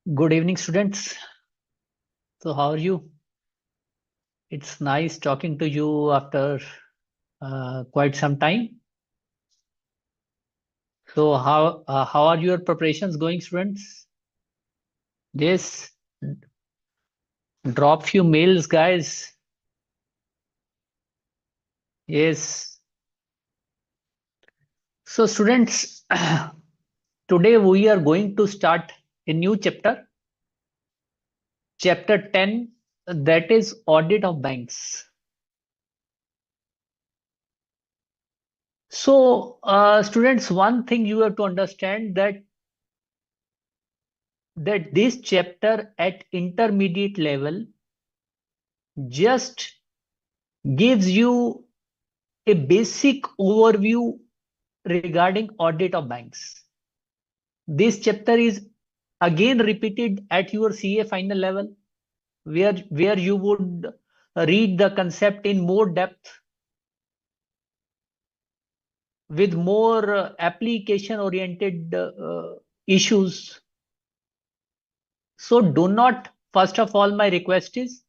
Good evening, students. So, how are you? It's nice talking to you after quite some time. So, how are your preparations going, students? Yes, drop few mails, guys. Yes. So, students, today we are going to start a new chapter, chapter 10, that is audit of banks. So, students, one thing you have to understand that this chapter at intermediate level just gives you a basic overview regarding audit of banks. This chapter is again repeated at your CA final level, where you would read the concept in more depth with more application oriented issues. So do not, first of all, my request is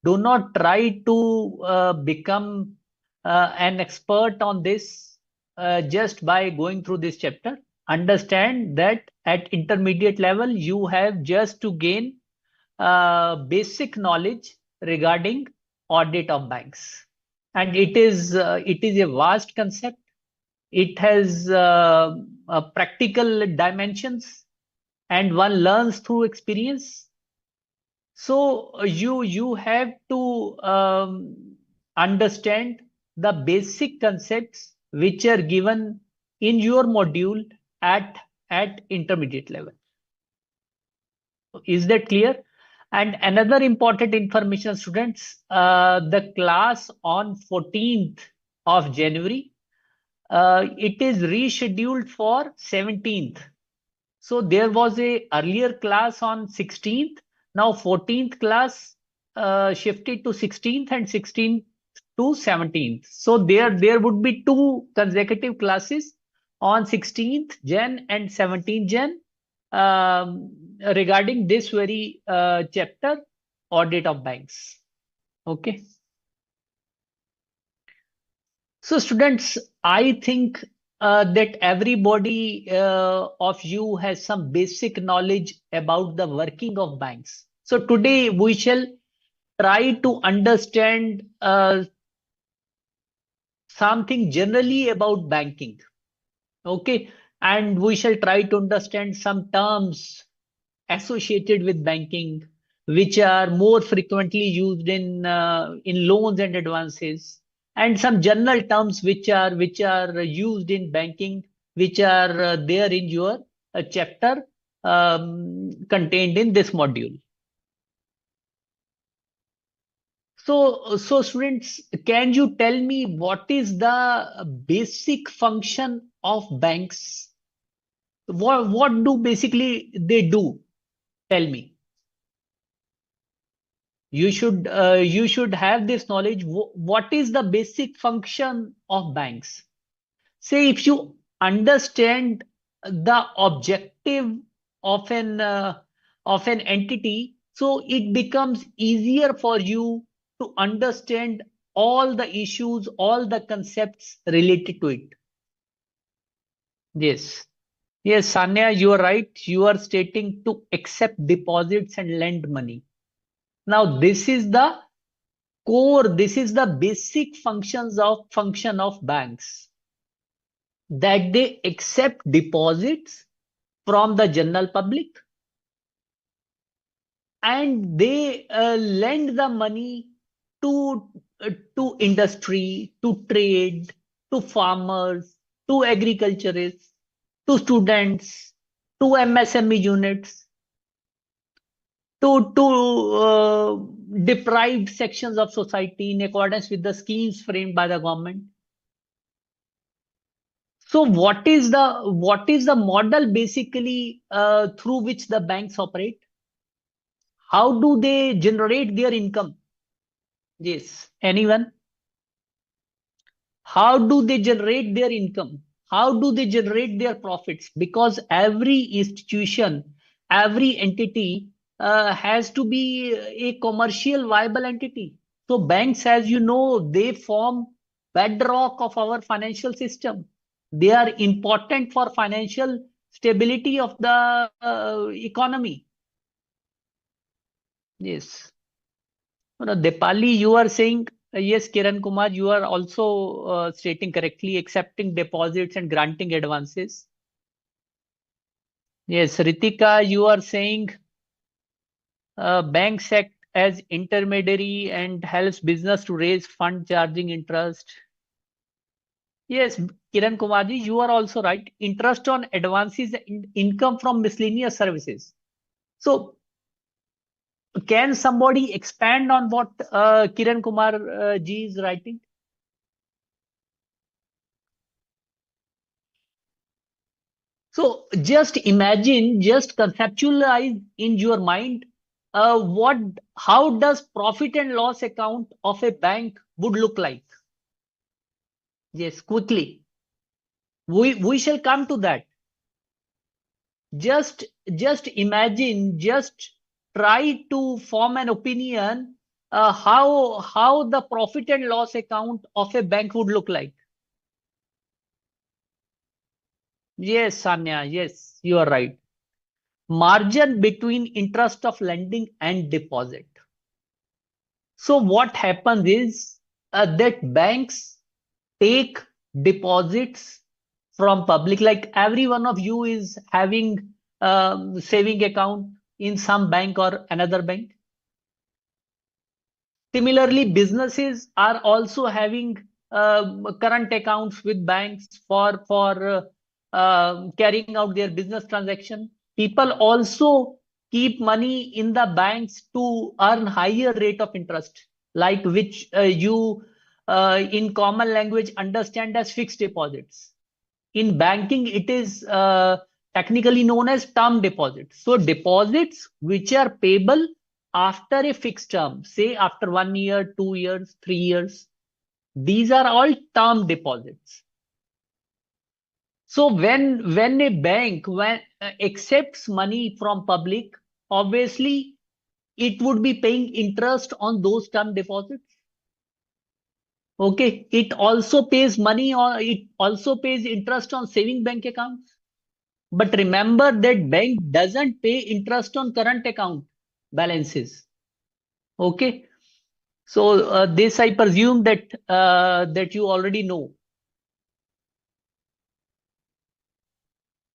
do not try to become an expert on this just by going through this chapter. Understand that at intermediate level, you have just to gain basic knowledge regarding audit of banks. And it is a vast concept. It has practical dimensions, and one learns through experience. So you have to understand the basic concepts which are given in your module at intermediate level. Is that clear? And another important information, students, the class on 14th of January, it is rescheduled for 17th. So there was a earlier class on 16th. Now 14th class shifted to 16th and 16th to 17th. So there would be two consecutive classes on 16th Jan and 17th Jan regarding this very chapter, audit of banks. Okay. So, students, I think that everybody of you has some basic knowledge about the working of banks. So, today we shall try to understand something generally about banking. Okay. And we shall try to understand some terms associated with banking, which are more frequently used in loans and advances, and some general terms which are used in banking, which are there in your chapter contained in this module. So students, can you tell me what is the basic function of banks? What do basically they do? Tell me. You should have this knowledge. What is the basic function of banks? Say if you understand the objective of an entity, so it becomes easier for you to understand all the issues, all the concepts related to it. Yes. Yes, Sanya, you are right. You are stating to accept deposits and lend money. Now, this is the core, this is the basic function of banks, that they accept deposits from the general public, and they lend the money to to industry, to trade, to farmers, to agriculturists, to students, to MSME units, to deprived sections of society in accordance with the schemes framed by the government. So what is the model basically through which the banks operate? How do they generate their income? Yes, anyone? How do they generate their income? How do they generate their profits? Because every institution, every entity has to be a commercial viable entity. So banks, as you know, they form bedrock of our financial system. They are important for financial stability of the economy. Yes. No, Depali, you are saying, yes, Kiran Kumar, you are also stating correctly, accepting deposits and granting advances. Yes, Ritika, you are saying banks act as intermediary and helps business to raise fund charging interest. Yes, Kiran Kumarji, you are also right. Interest on advances and income from miscellaneous services. So, can somebody expand on what Kiran Kumar ji is writing? So, just imagine, just conceptualize in your mind what, how does profit and loss account of a bank would look like? Yes, quickly. We shall come to that. Just just imagine, just try to form an opinion how the profit and loss account of a bank would look like. Yes, Sanya, yes, you are right. Margin between interest of lending and deposit. So what happens is that banks take deposits from public, like every one of you is having saving account in some bank or another bank. Similarly, businesses are also having current accounts with banks for carrying out their business transaction. People also keep money in the banks to earn higher rate of interest, like which you in common language understand as fixed deposits. In banking, it is technically known as term deposits. So deposits which are payable after a fixed term, say after 1 year, 2 years, 3 years, these are all term deposits. So when a bank when accepts money from public, obviously it would be paying interest on those term deposits. Okay, it also pays money, or it also pays interest on saving bank accounts. But remember that bank doesn't pay interest on current account balances. Okay, so this I presume that you already know.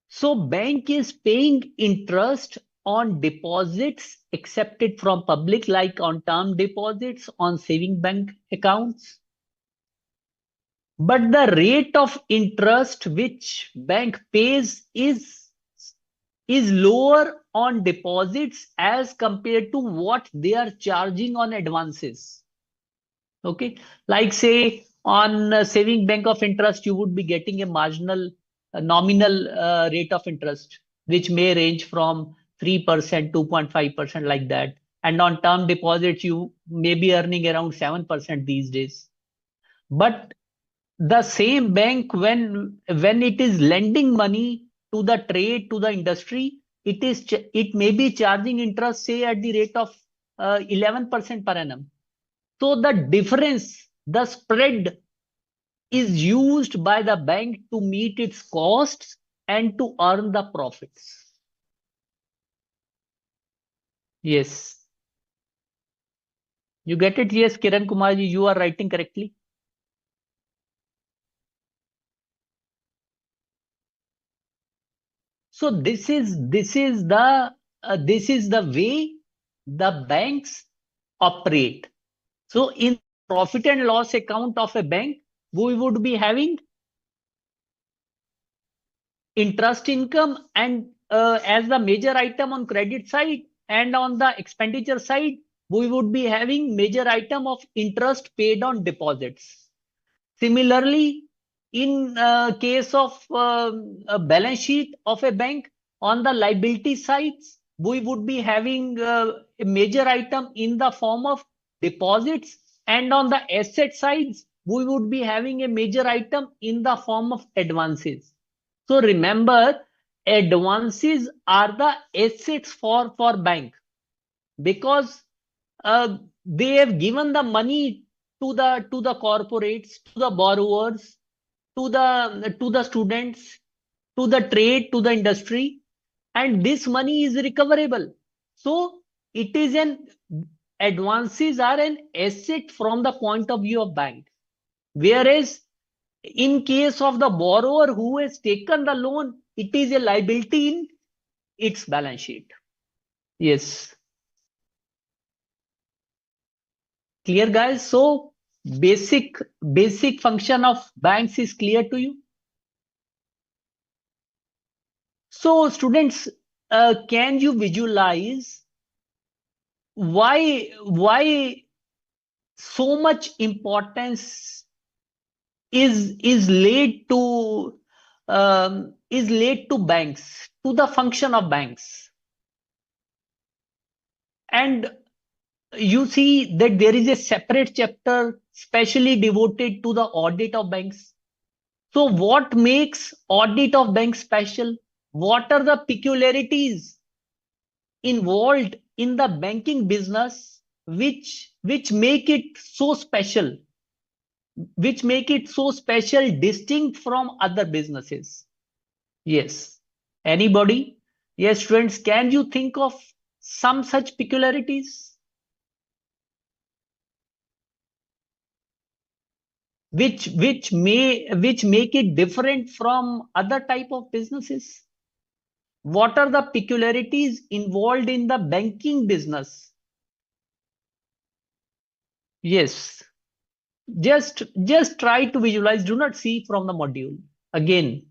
So bank is paying interest on deposits accepted from public, like on term deposits, on saving bank accounts. But the rate of interest which bank pays is lower on deposits as compared to what they are charging on advances. Okay, like say on saving bank of interest, you would be getting a marginal nominal rate of interest, which may range from 3%, 2.5%, like that. And on term deposits, you may be earning around 7% these days. But the same bank, when it is lending money to the trade, to the industry, it may be charging interest, say at the rate of 11% per annum. So the difference, the spread, is used by the bank to meet its costs and to earn the profits. Yes, you get it. Yes, Kiran Kumarji, you are writing correctly. So this is the way the banks operate. So in profit and loss account of a bank, we would be having interest income, and as the major item on credit side, and on the expenditure side, we would be having major item of interest paid on deposits. Similarly, in case of a balance sheet of a bank, on the liability sides, we would be having a major item in the form of deposits, and on the asset sides, we would be having a major item in the form of advances. So remember, advances are the assets for bank, because they have given the money to the corporates, to the borrowers, to the students, to the trade, to the industry, and this money is recoverable. So it is an advances are an asset from the point of view of bank, whereas in case of the borrower who has taken the loan, it is a liability in its balance sheet. Yes, clear, guys. So basic basic function of banks is clear to you. So students, can you visualize why so much importance is laid to banks, to the function of banks? And you see that there is a separate chapter specially devoted to the audit of banks. So what makes audit of banks special? What are the peculiarities involved in the banking business which make it so special, distinct from other businesses? Yes. Anybody? Yes, students, can you think of some such peculiarities which make it different from other type of businesses? What are the peculiarities involved in the banking business? Yes. Just try to visualize. Do not see from the module. Again.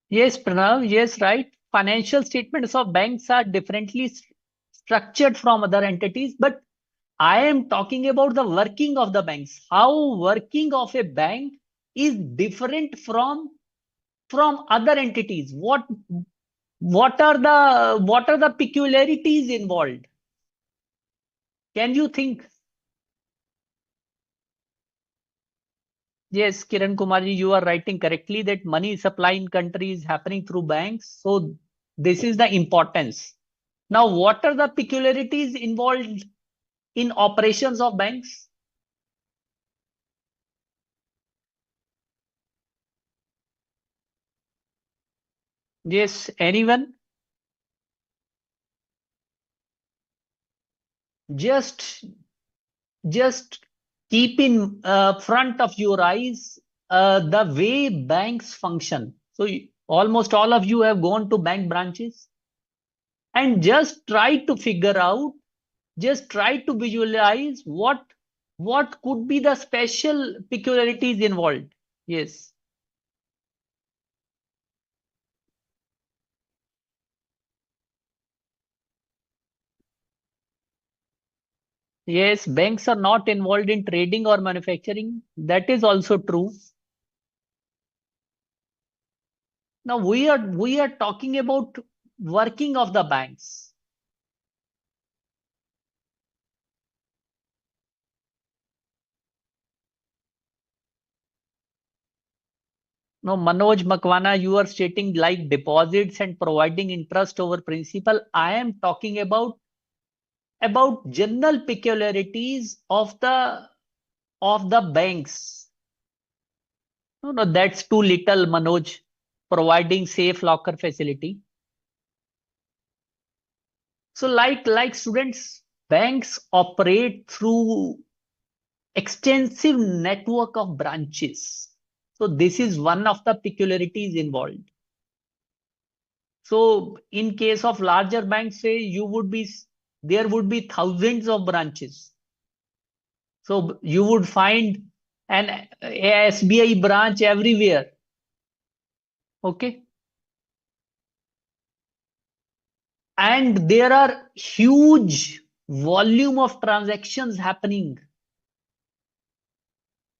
Yes, Pranav. Yes, right. Financial statements of banks are differently structured from other entities, but I am talking about the working of the banks. How working of a bank is different from other entities. What are the peculiarities involved? Can you think? Yes, Kiran Kumarji, you are writing correctly that money supply in country is happening through banks. So this is the importance. Now, what are the peculiarities involved in operations of banks? Yes, anyone? Just just keep in front of your eyes the way banks function. So almost all of you have gone to bank branches, and just try to visualize what could be the special peculiarities involved. Yes. Yes, banks are not involved in trading or manufacturing. That is also true. Now we are talking about working of the banks. Now, Manoj Makwana, you are stating like deposits and providing interest over principal. I am talking about general peculiarities of the banks. No, no, that's too little, Manoj. Providing safe locker facility. So, like students, banks operate through extensive network of branches. So this is one of the peculiarities involved. So in case of larger banks, say there would be thousands of branches. So you would find an SBI branch everywhere. Okay. And there are huge volume of transactions happening,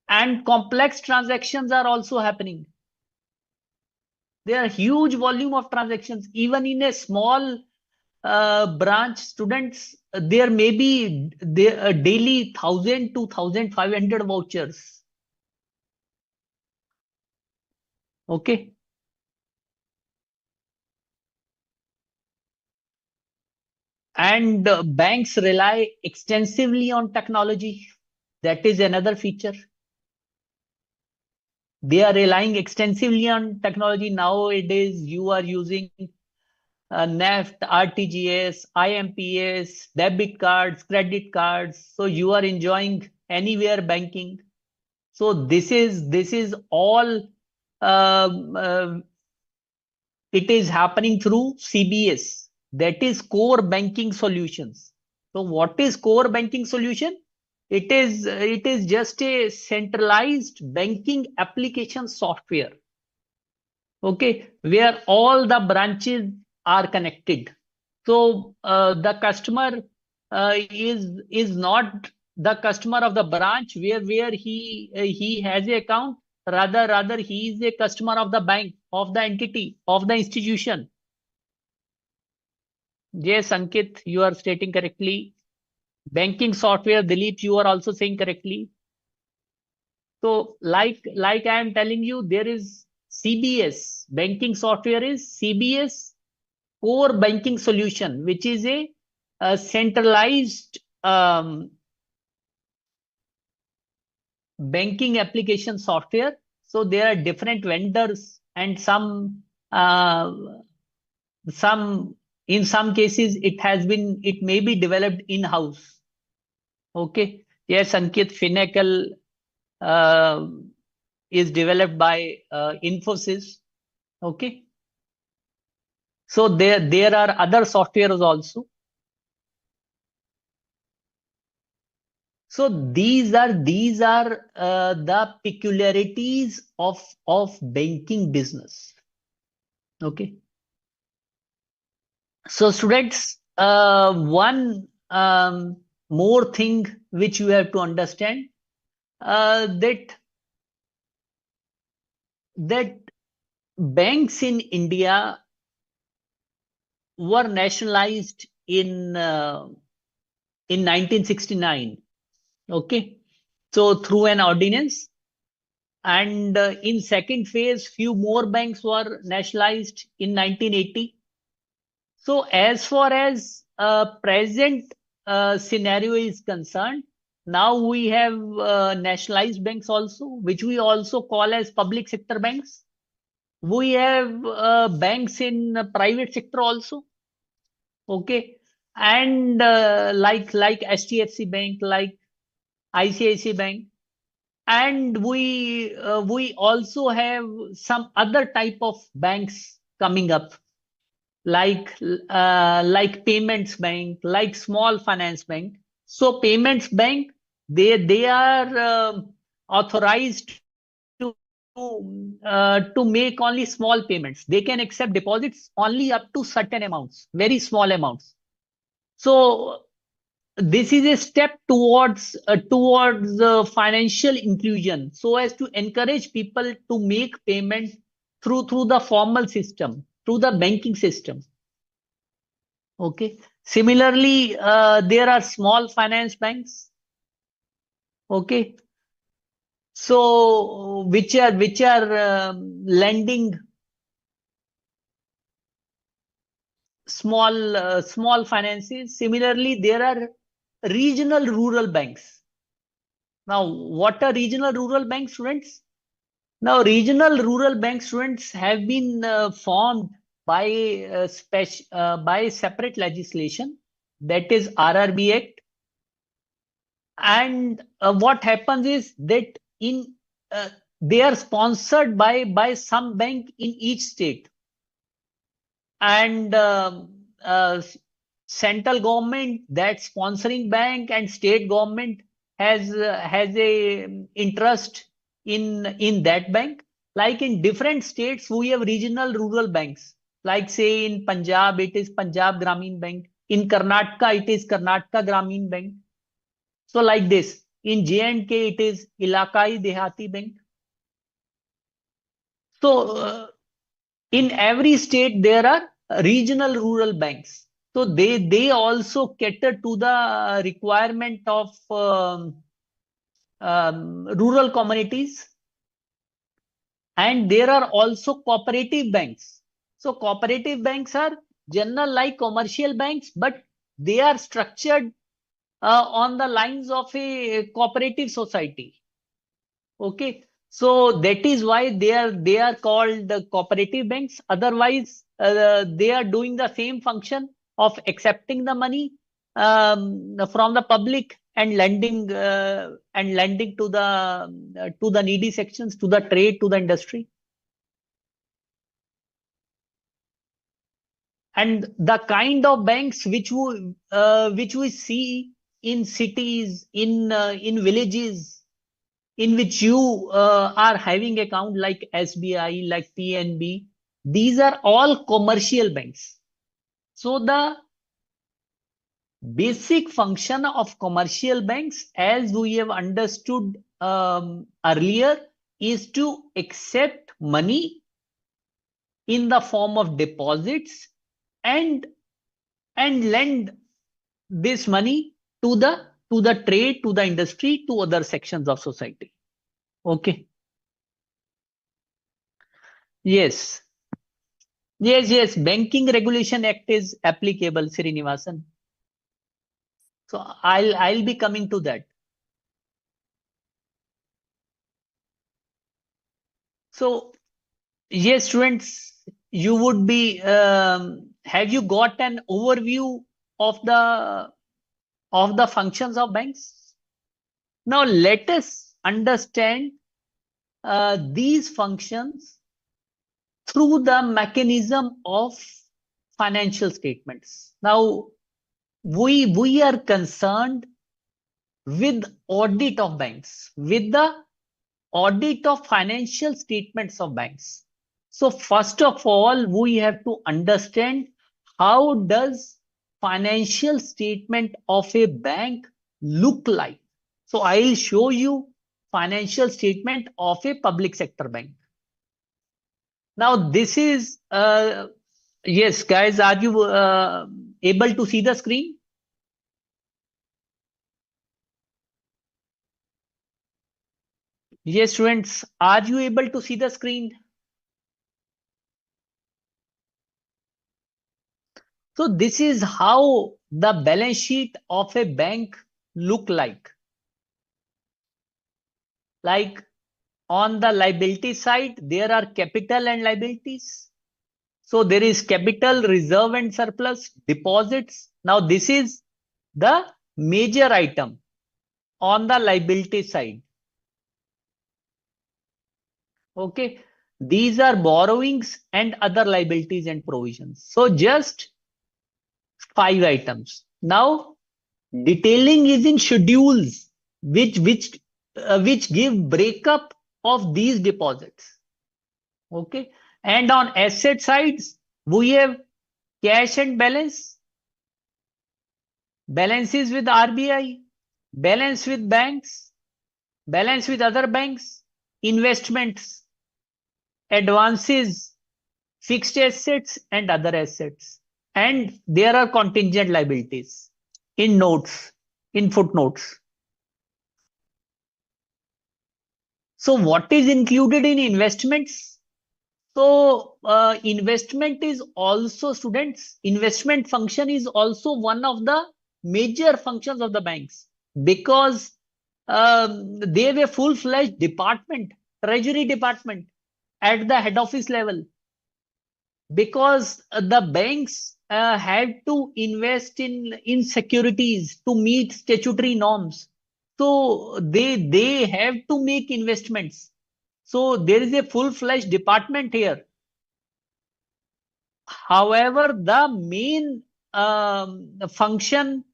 and complex transactions are also happening. There are huge volume of transactions. Even in a small branch, students, there may be daily 1,000 to 1,500 vouchers. Okay. And banks rely extensively on technology. That is another feature. They are relying extensively on technology. Nowadays, you are using NEFT, RTGS, IMPS, debit cards, credit cards. So you are enjoying anywhere banking. So this is all it is happening through CBS. That is core banking solutions. So what is core banking solution? It is just a centralized banking application software. Okay, where all the branches are connected. So the customer is not the customer of the branch where he has a account. Rather he is a customer of the bank, of the entity, of the institution. Yes, Ankit, you are stating correctly. Banking software, Dilip, you are also saying correctly. So like I am telling you, there is CBS. Banking software is CBS core banking solution, which is a centralized banking application software. So there are different vendors and uh, some in some cases it may be developed in house. Okay. Yes, Ankit, Finacle uh, is developed by Infosys. Okay. So there are other softwares also. So these are the peculiarities of banking business. Okay. So students, one more thing which you have to understand, that banks in India were nationalized in 1969. Okay. So through an ordinance, and in second phase, few more banks were nationalized in 1980. So as far as present scenario is concerned, now we have nationalized banks also, which we also call as public sector banks. We have banks in private sector also. Okay. And like HDFC Bank, like ICICI Bank. And we also have some other type of banks coming up, like payments bank, like small finance bank. So payments bank, they are authorized to to make only small payments. They can accept deposits only up to certain amounts, very small amounts. So this is a step towards financial inclusion, so as to encourage people to make payment through the formal system, through the banking system. Okay. Similarly, there are small finance banks. Okay. So which are lending small finances. Similarly, there are regional rural banks. Now, what are regional rural banks, students? Now, regional rural bank students have been formed by by separate legislation, that is RRB Act. And what happens is that in uh, they are sponsored by some bank in each state, and central government, that sponsoring bank, and state government has a interest in that bank. Like in different states, we have regional rural banks. Like say in Punjab, it is Punjab Gramin Bank. In Karnataka, it is Karnataka Gramin Bank. So like this, in J&K, it is Ilakai Dehati Bank. So in every state, there are regional rural banks. So they also cater to the requirement of rural communities. And there are also cooperative banks. So cooperative banks are general like commercial banks, but they are structured on the lines of a cooperative society. Okay, so that is why they are called the cooperative banks. Otherwise, they are doing the same function of accepting the money from the public and lending to the needy sections, to the trade, to the industry. And the kind of banks which we see in cities, in villages, in which you are having account like SBI, like PNB, these are all commercial banks. So the basic function of commercial banks, as we have understood earlier, is to accept money in the form of deposits and lend this money to the trade, to the industry, to other sections of society. Okay. Yes. Yes. Banking Regulation Act is applicable, Srinivasan. So I'll be coming to that. So yes, students, you would be have you got an overview of the functions of banks? Now let us understand these functions through the mechanism of financial statements. Now, we are concerned with audit of banks, with the audit of financial statements of banks. So first of all, we have to understand how does financial statement of a bank look like. So I'll show you financial statement of a public sector bank. Now this is yes, guys, are you able to see the screen? Yes, students, are you able to see the screen? So this is how the balance sheet of a bank look like. Like on the liability side, there are capital and liabilities. So there is capital, reserve and surplus, deposits. Now this is the major item on the liability side. Okay. These are borrowings and other liabilities and provisions. So just 5 items. Now detailing is in schedules which give breakup of these deposits. Okay. And on asset sides, we have cash and balance, balances with RBI, balance with banks, balance with other banks, investments, advances, fixed assets and other assets. And there are contingent liabilities in notes, in footnotes. So what is included in investments? So investment is also, students, investment function is also one of the major functions of the banks, because they have a full-fledged department, treasury department at the head office level, because the banks had to invest in securities to meet statutory norms. So they have to make investments. So there is a full-fledged department here. However, the main function,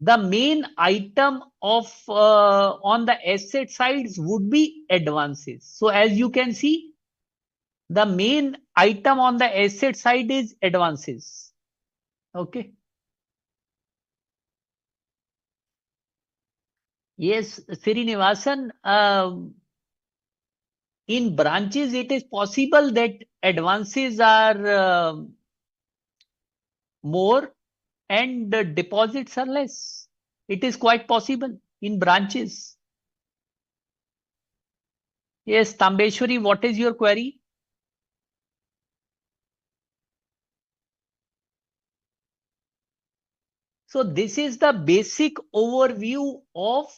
the main item of on the asset sides would be advances. So as you can see, the main item on the asset side is advances. Okay. Yes, Srinivasan, in branches, it is possible that advances are more and deposits are less. It is quite possible in branches. Yes, Tambeshwari, what is your query? So this is the basic overview of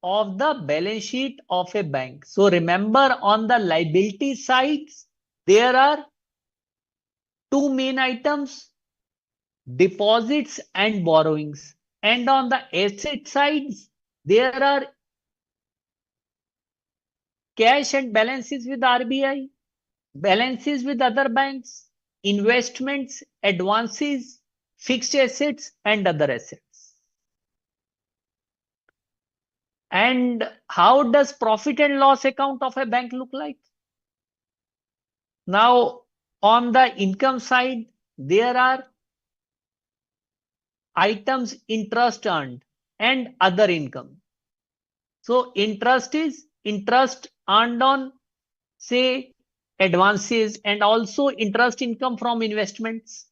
the balance sheet of a bank. So remember, on the liability sides, there are two main items: deposits and borrowings. And on the asset sides, there are cash and balances with RBI, balances with other banks, investments, advances, fixed assets, and other assets. And how does profit and loss account of a bank look like? Now, on the income side, there are items interest earned and other income. So interest is interest earned on, say, advances, and also interest income from investments.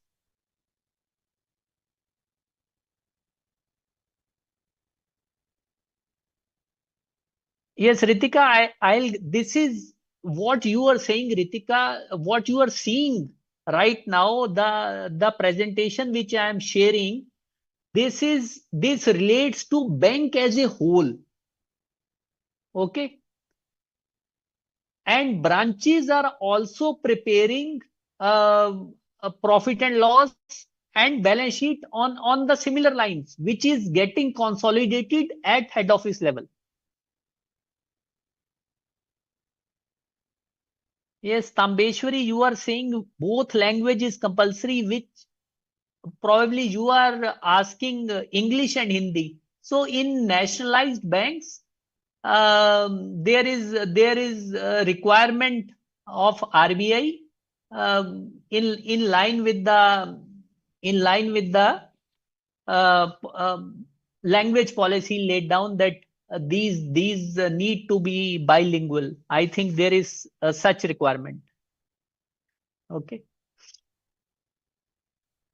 Yes, Ritika, I'll. This is what you are saying, Ritika. What you are seeing right now, the presentation which I am sharing, this relates to bank as a whole. Okay, and branches are also preparing uh, a profit and loss and balance sheet on the similar lines, which is getting consolidated at head office level. Yes, Tambeshwari, you are saying both language is compulsory, which probably you are asking English and Hindi. So in nationalized banks, there is a requirement of RBI, in line with the language policy laid down, that these need to be bilingual. I think there is such requirement. Okay.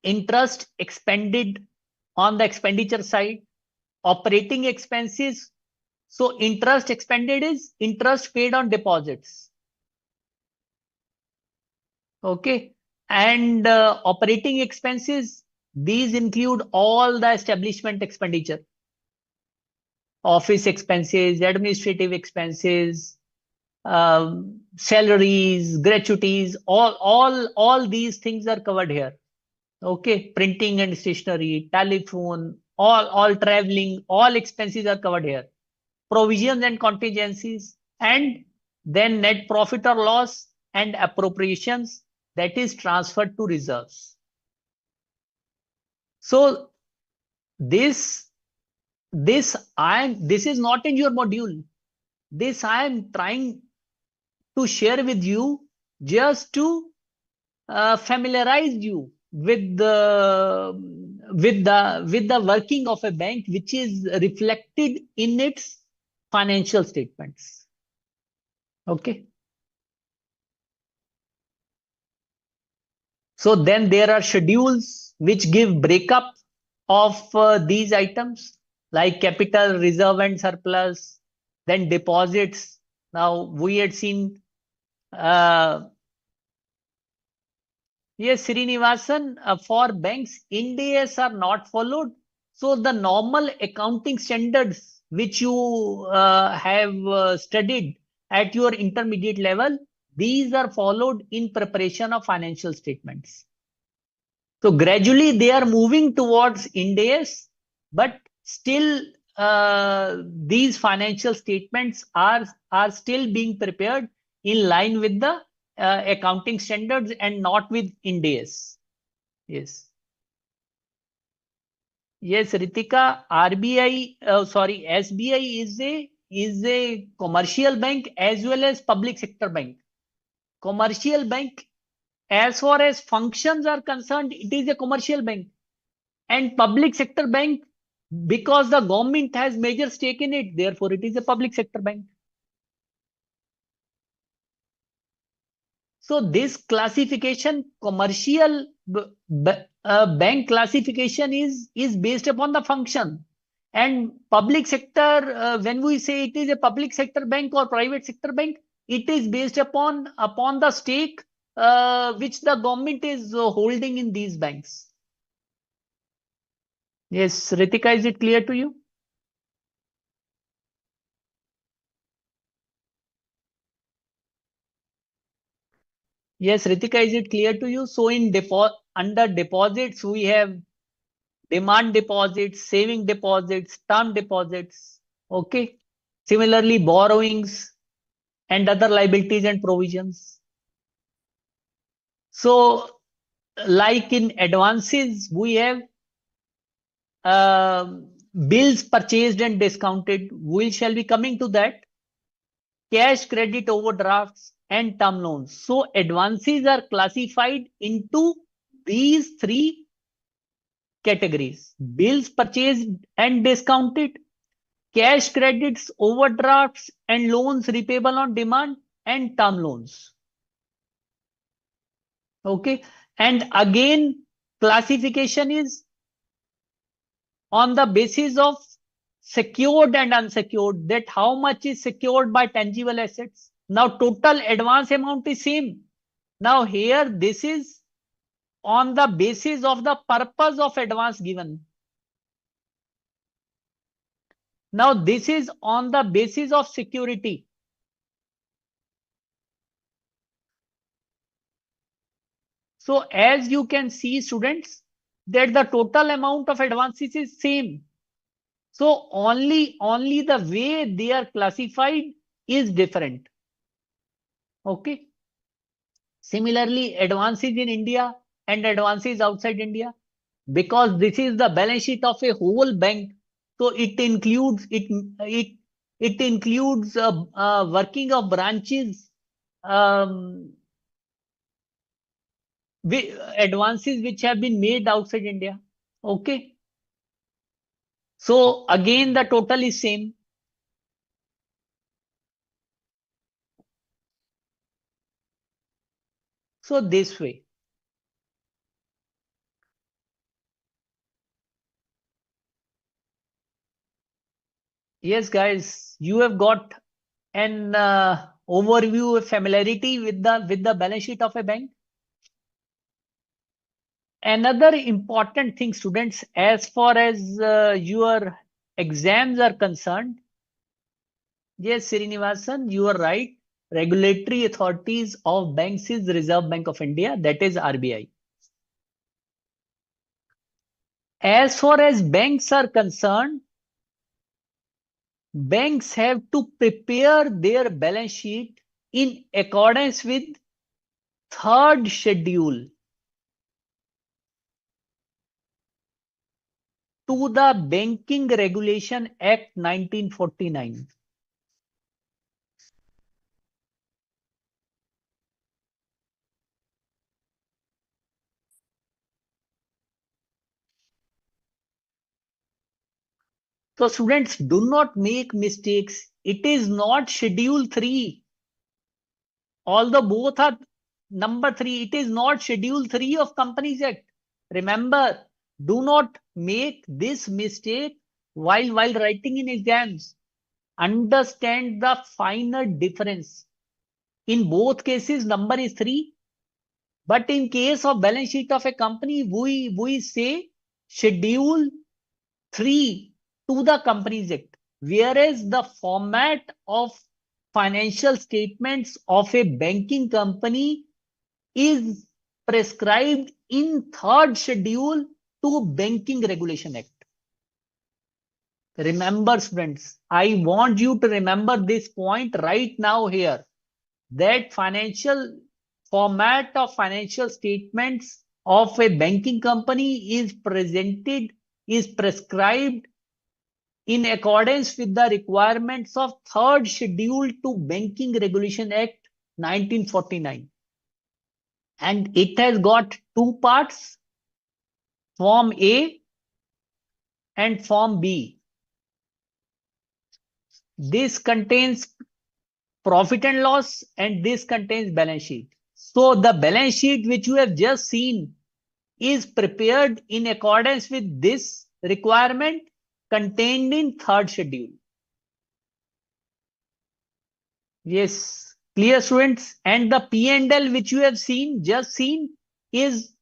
Interest expended on the expenditure side, operating expenses. So interest expended is interest paid on deposits. Okay. And operating expenses, these include all the establishment expenditure, office expenses, administrative expenses, salaries, gratuities, all these things are covered here. Okay, printing and stationery, telephone, all traveling, all expenses are covered here. Provisions and contingencies, and then net profit or loss and appropriations, that is transferred to reserves. So this this is not in your module. This I am trying to share with you, just to familiarize you with the working of a bank, which is reflected in its financial statements. Okay. So then there are schedules which give breakup of these items, like capital, reserve, and surplus, then deposits. Now we had seen, yes, Srinivasan, for banks, Ind AS are not followed. So the normal accounting standards which you have studied at your intermediate level, these are followed in preparation of financial statements. So gradually they are moving towards Ind AS, but still these financial statements are still being prepared in line with the accounting standards and not with Ind AS. Yes. Yes, Ritika, RBI, sorry, SBI is a commercial bank as well as public sector bank. Commercial bank, as far as functions are concerned, it is a commercial bank. And public sector bank, because the government has major stake in it, therefore it is a public sector bank. So this classification, commercial bank classification, is based upon the function, And public sector, when we say it is a public sector bank or private sector bank, it is based upon the stake which the government is holding in these banks. Yes, Ritika, is it clear to you? Yes, Ritika, is it clear to you? So in under deposits, we have demand deposits, saving deposits, term deposits. Okay. Similarly, borrowings and other liabilities and provisions. So, like in advances, we have bills purchased and discounted. We shall be coming to that. Cash, credit, overdrafts, and term loans. So, advances are classified into these three categories: bills purchased and discounted, cash credits, overdrafts, and loans repayable on demand, and term loans. Okay. And again, classification is on the basis of secured and unsecured, that how much is secured by tangible assets. Now, total advance amount is same. Now, here, this is on the basis of the purpose of advance given. Now, this is on the basis of security. So as you can see, students, that the total amount of advances is same. So only the way they are classified is different. Okay. Similarly, advances in India and advances outside India, because this is the balance sheet of a whole bank. So it includes working of branches, um, advances which have been made outside India. Okay. So again, the total is same. So this way. Yes, guys, you have got an overview, familiarity with the balance sheet of a bank. Another important thing, students, as far as your exams are concerned. Yes, Srinivasan, you are right. Regulatory authorities of banks is Reserve Bank of India, that is RBI. As far as banks are concerned, banks have to prepare their balance sheet in accordance with third schedule to the Banking Regulation Act 1949. So students, do not make mistakes. It is not Schedule 3. Although both are number 3, it is not Schedule 3 of Companies Act. Remember, do not make this mistake while writing in exams. Understand the finer difference. In both cases, number is 3. But in case of balance sheet of a company, we say Schedule 3 to the Companies Act. Whereas the format of financial statements of a banking company is prescribed in third schedule to Banking Regulation Act. Remember, friends, I want you to remember this point right now here, that financial format of financial statements of a banking company is prescribed in accordance with the requirements of third schedule to Banking Regulation Act 1949. And it has got two parts, Form A and Form B. This contains profit and loss and this contains balance sheet. So the balance sheet which you have just seen is prepared in accordance with this requirement, contained in third schedule. Yes, clear students. And the P&L which you have just seen, is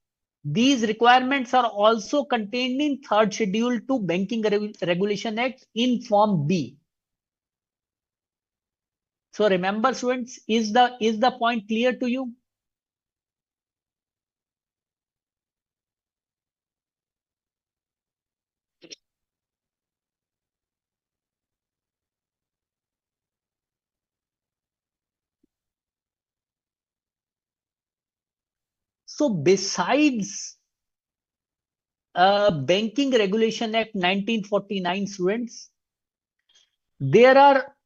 these requirements are also contained in third schedule to Banking Regulation Act in Form B. So remember students, is the point clear to you? So besides Banking Regulation Act 1949 students, there are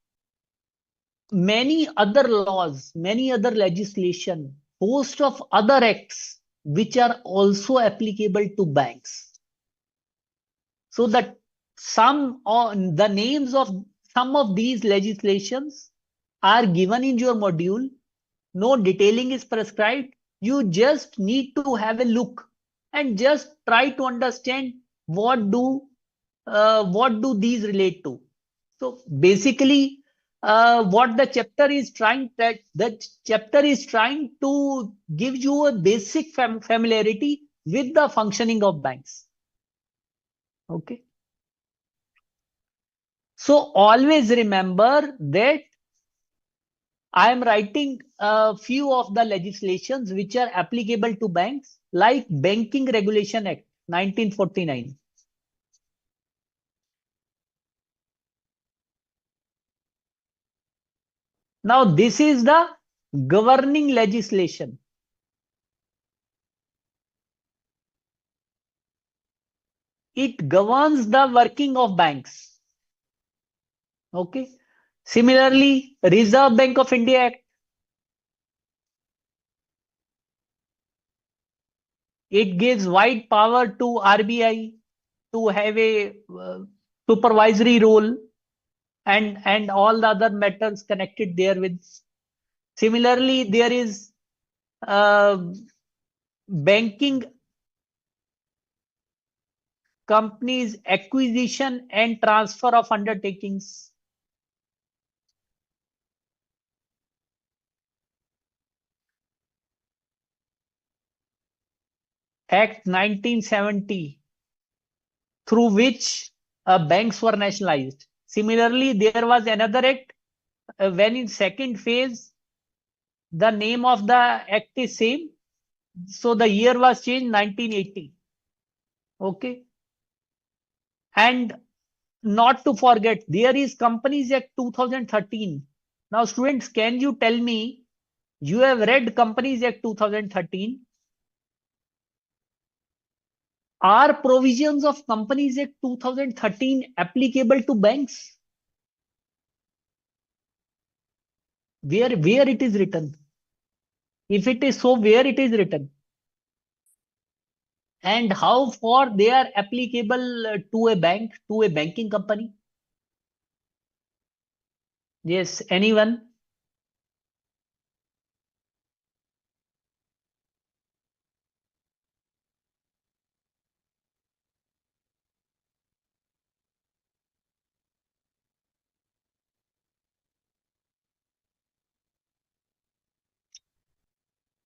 many other laws, many other legislation, host of other acts which are also applicable to banks. So that some on the names of some of these legislations are given in your module. No detailing is prescribed. You just need to have a look and just try to understand what do these relate to. So basically, what the chapter is trying to give you a basic familiarity with the functioning of banks. Okay. So always remember that I am writing a few of the legislations which are applicable to banks, like Banking Regulation Act 1949. Now, this is the governing legislation. It governs the working of banks. Okay. Similarly, Reserve Bank of India Act. It gives wide power to RBI to have a supervisory role and all the other matters connected therewith. Similarly, there is uh, Banking Companies Acquisition and Transfer of Undertakings. Act 1970, through which banks were nationalized. Similarly, there was another act when in second phase, the name of the act is same. So the year was changed 1980. Okay. And not to forget, there is Companies Act 2013. Now, students, can you tell me, you have read Companies Act 2013? Are provisions of Companies Act 2013 applicable to banks? Where it is written? If it is so, where it is written? And how far they are applicable to a bank, to a banking company? Yes, anyone?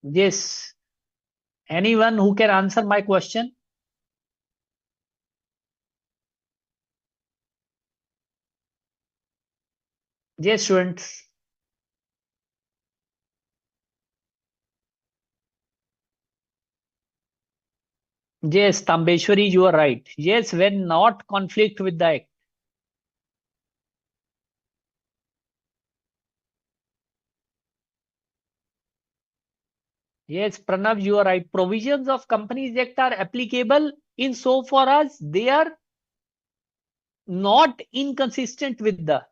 Yes, anyone who can answer my question? Yes, students. Yes, Tambeshwari, you are right. Yes, when not conflict with the act. Yes, Pranav, you are right. Provisions of Companies Act are applicable in so far as they are not inconsistent with the,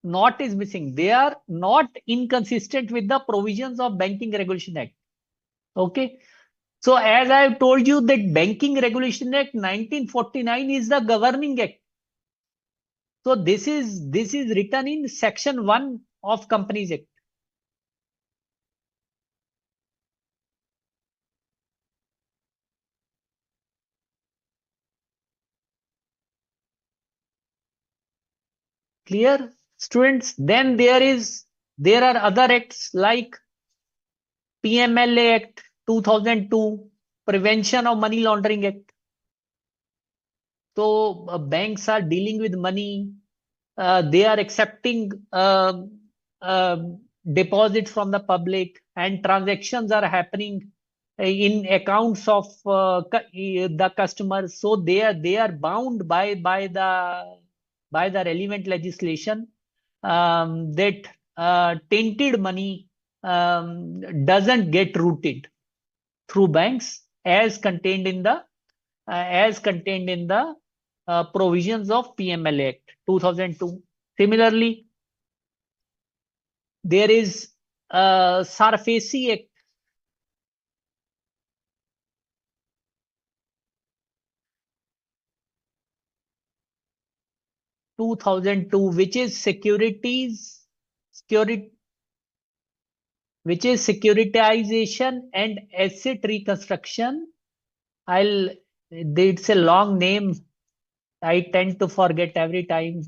not is missing. They are not inconsistent with the provisions of Banking Regulation Act. Okay. So as I have told you that Banking Regulation Act 1949 is the governing act. So this is written in section 1 of Companies Act. Clear, students? Then there are other acts like PMLA Act 2002, Prevention of Money Laundering Act. So banks are dealing with money. They are accepting uh, deposits from the public, and transactions are happening in accounts of the customers. So they are bound by the relevant legislation, that tainted money doesn't get routed through banks as contained in the provisions of PML Act 2002. Similarly, there is SARFAESI Act 2002, security, which is securitization and asset reconstruction. I'll It's a long name. I tend to forget every time.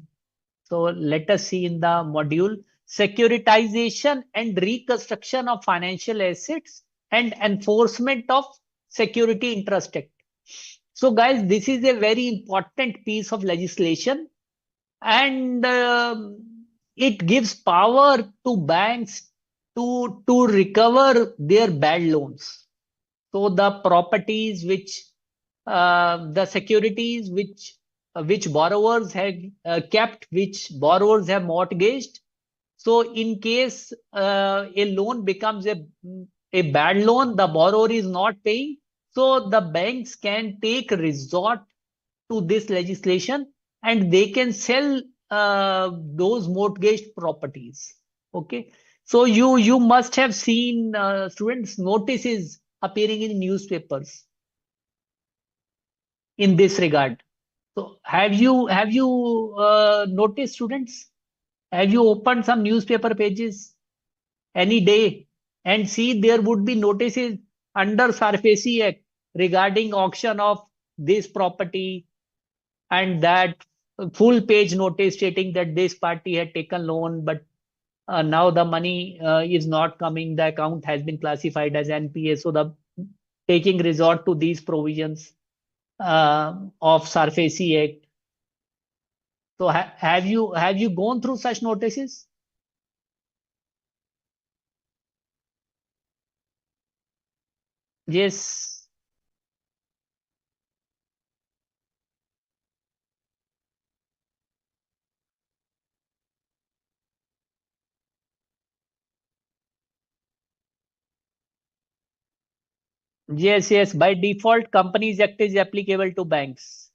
So let us see in the module: securitization and reconstruction of financial assets and enforcement of Security Interest Act. So guys, this is a very important piece of legislation, and it gives power to banks to recover their bad loans. So the properties the securities which borrowers have kept, which borrowers have mortgaged. So in case a loan becomes a bad loan, the borrower is not paying. So the banks can take resort to this legislation, and they can sell those mortgaged properties. Okay. So you must have seen, students, notices appearing in newspapers in this regard. So have you noticed, students? Have you opened some newspaper pages any day and see there would be notices under SARFAESI Act regarding auction of this property, and that full page notice stating that this party had taken loan, but now the money is not coming. The account has been classified as NPA. So the taking resort to these provisions of SARFAESI Act. So have you gone through such notices? Yes. Yes, yes. By default, Companies Act is applicable to banks.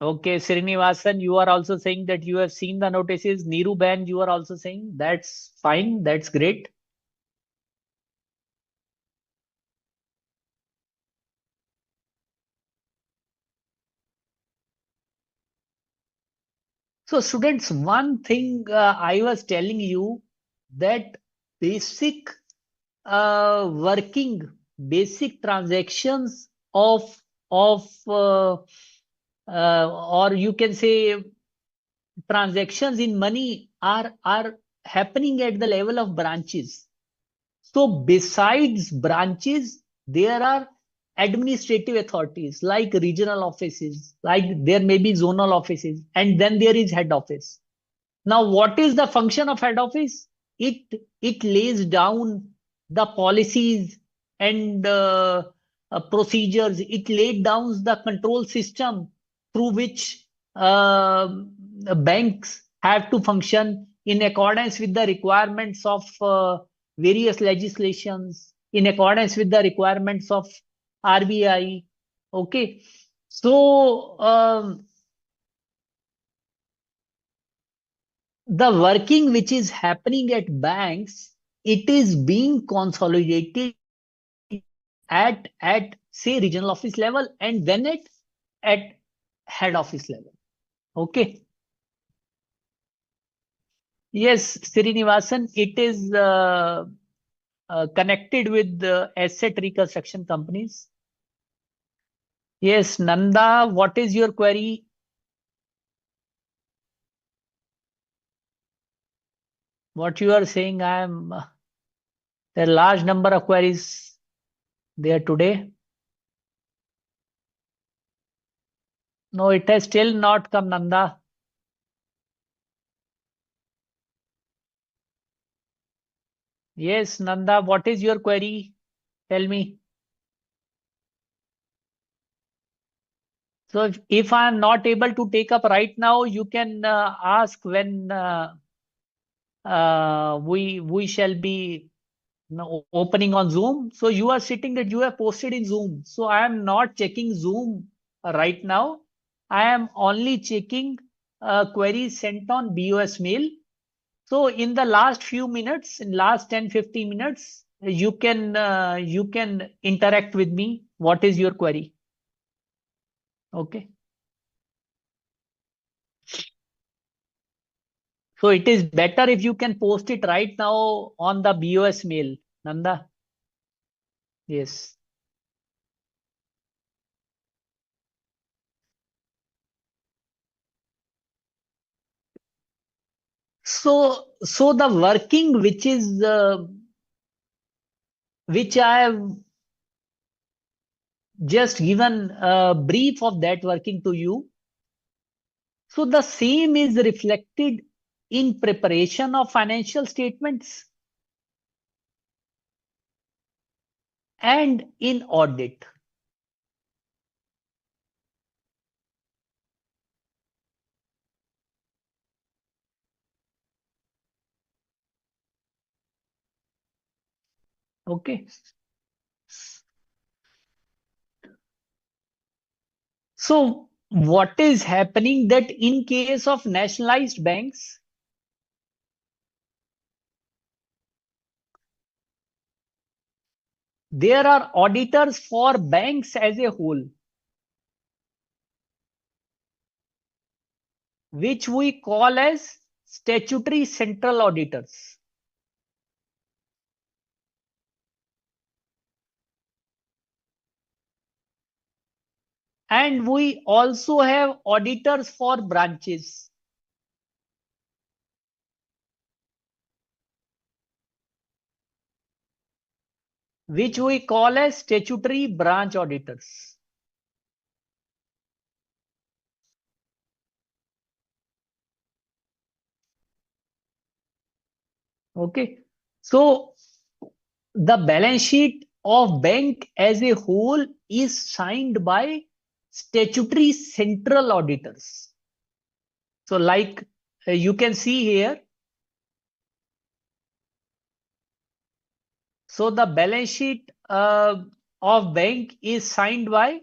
Okay, Srinivasan, you are also saying that you have seen the notices. Neeru Ban, you are also saying that's fine. That's great. So, students, one thing I was telling you, that basic working, basic transactions of or you can say transactions in money are happening at the level of branches. So besides branches, there are administrative authorities like regional offices, like there may be zonal offices, and then there is head office. Now, what is the function of head office? It lays down the policies and procedures. It laid down the control system through which banks have to function in accordance with the requirements of various legislations, in accordance with the requirements of RBI. Okay, so the working which is happening at banks, it is being consolidated at say regional office level, and then at head office level. Okay. Yes, Srinivasan, it is connected with the asset reconstruction companies. Yes, Nanda, what is your query? What you are saying, I am there are large number of queries there today. No, it has still not come, Nanda. Yes, Nanda, what is your query? Tell me. So if I am not able to take up right now, you can ask when we shall be opening on Zoom. So you are sitting that you have posted in Zoom. So I am not checking Zoom right now. I am only checking queries sent on BOS mail. So in the last few minutes, in last 10-15 minutes, you can interact with me. What is your query? Okay. So it is better if you can post it right now on the BOS mail, Nanda. Yes. So the working which I have just given a brief of that working to you. So the same is reflected in preparation of financial statements and in audit. Okay. So what is happening that in case of nationalized banks, there are auditors for banks as a whole, which we call as statutory central auditors. And we also have auditors for branches. Which we call as statutory branch auditors. Okay. So the balance sheet of bank as a whole is signed by statutory central auditors. So like you can see here. So the balance sheet of bank is signed by,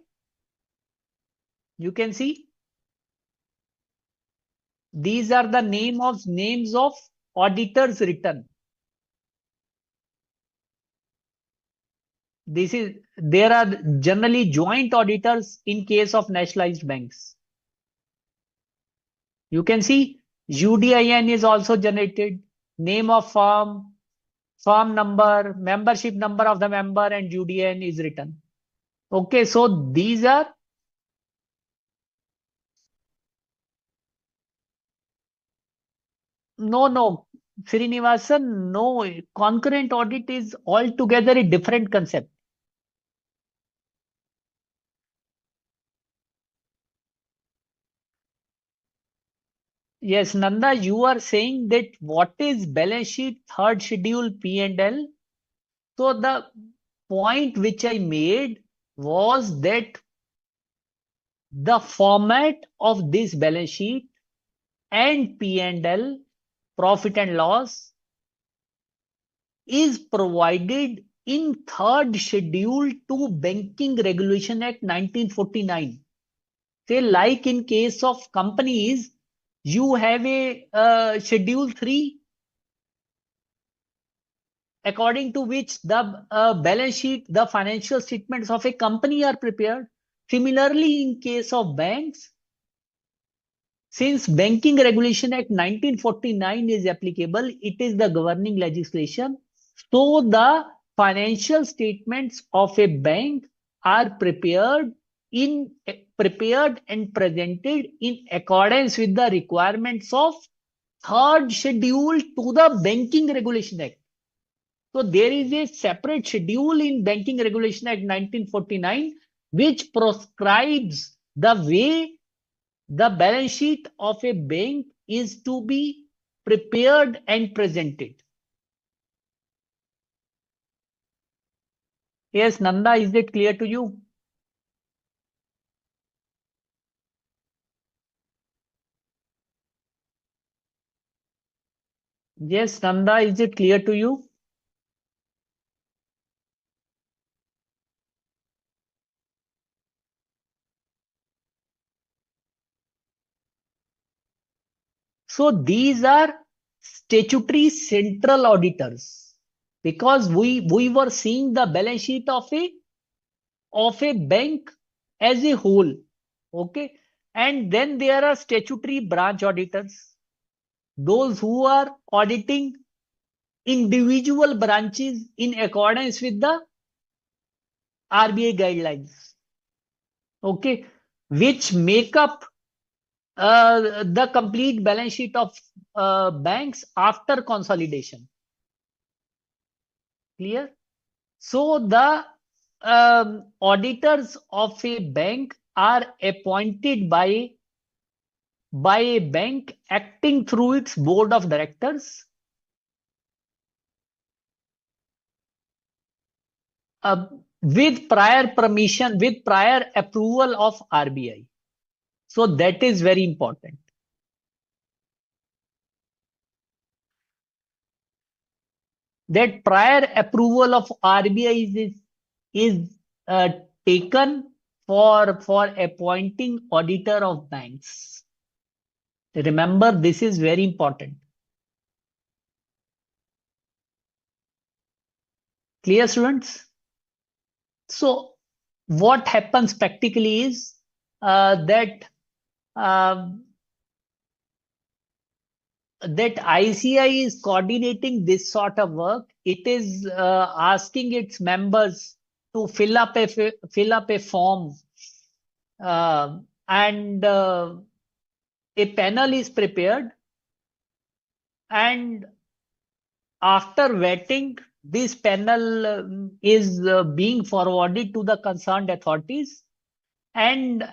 you can see, these are the names of auditors written. There are generally joint auditors in case of nationalized banks. You can see UDIN is also generated, name of firm, firm number, membership number of the member, and UDIN is written. Okay, so these are no, Srinivasan, no, concurrent audit is altogether a different concept. Yes, Nanda, you are saying that what is balance sheet third schedule P&L? So the point which I made was that the format of this balance sheet and P&L, profit and loss, is provided in third schedule to Banking Regulation Act 1949. Say like in case of companies, you have a schedule 3 according to which the balance sheet, the financial statements of a company are prepared. Similarly, in case of banks, since Banking Regulation Act 1949 is applicable, it is the governing legislation. So the financial statements of a bank are prepared and presented in accordance with the requirements of third schedule to the Banking Regulation Act. So there is a separate schedule in Banking Regulation Act 1949 which prescribes the way the balance sheet of a bank is to be prepared and presented. Yes, Nanda, is it clear to you? Yes, Nanda, is it clear to you? So these are statutory central auditors because we were seeing the balance sheet of a bank as a whole. Okay. And then there are statutory branch auditors, those who are auditing individual branches in accordance with the RBI guidelines. Okay. Which make up the complete balance sheet of banks after consolidation. Clear? So the auditors of a bank are appointed by a bank acting through its board of directors uh, with prior permission, with prior approval of RBI. So that is very important. That prior approval of RBI is taken for appointing auditor of banks. Remember, this is very important. Clear, students? So what happens practically is that ICAI is coordinating this sort of work. It is asking its members to fill up a form, and a panel is prepared, and after vetting, this panel is being forwarded to the concerned authorities, and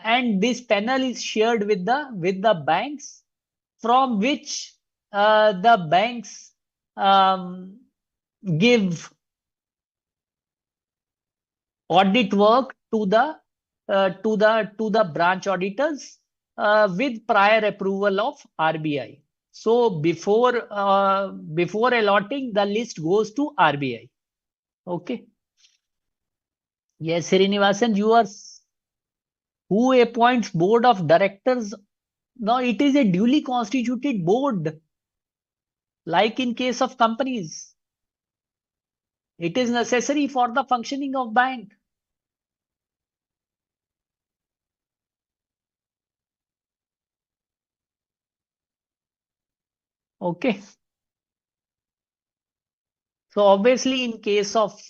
this panel is shared with the banks, from which the banks um, give audit work to the branch auditors with prior approval of RBI. So before allotting, the list goes to RBI. Okay. Yes, Srinivasan, who appoints board of directors? Now it is a duly constituted board, like in case of companies. It is necessary for the functioning of bank. Okay. So obviously, in case of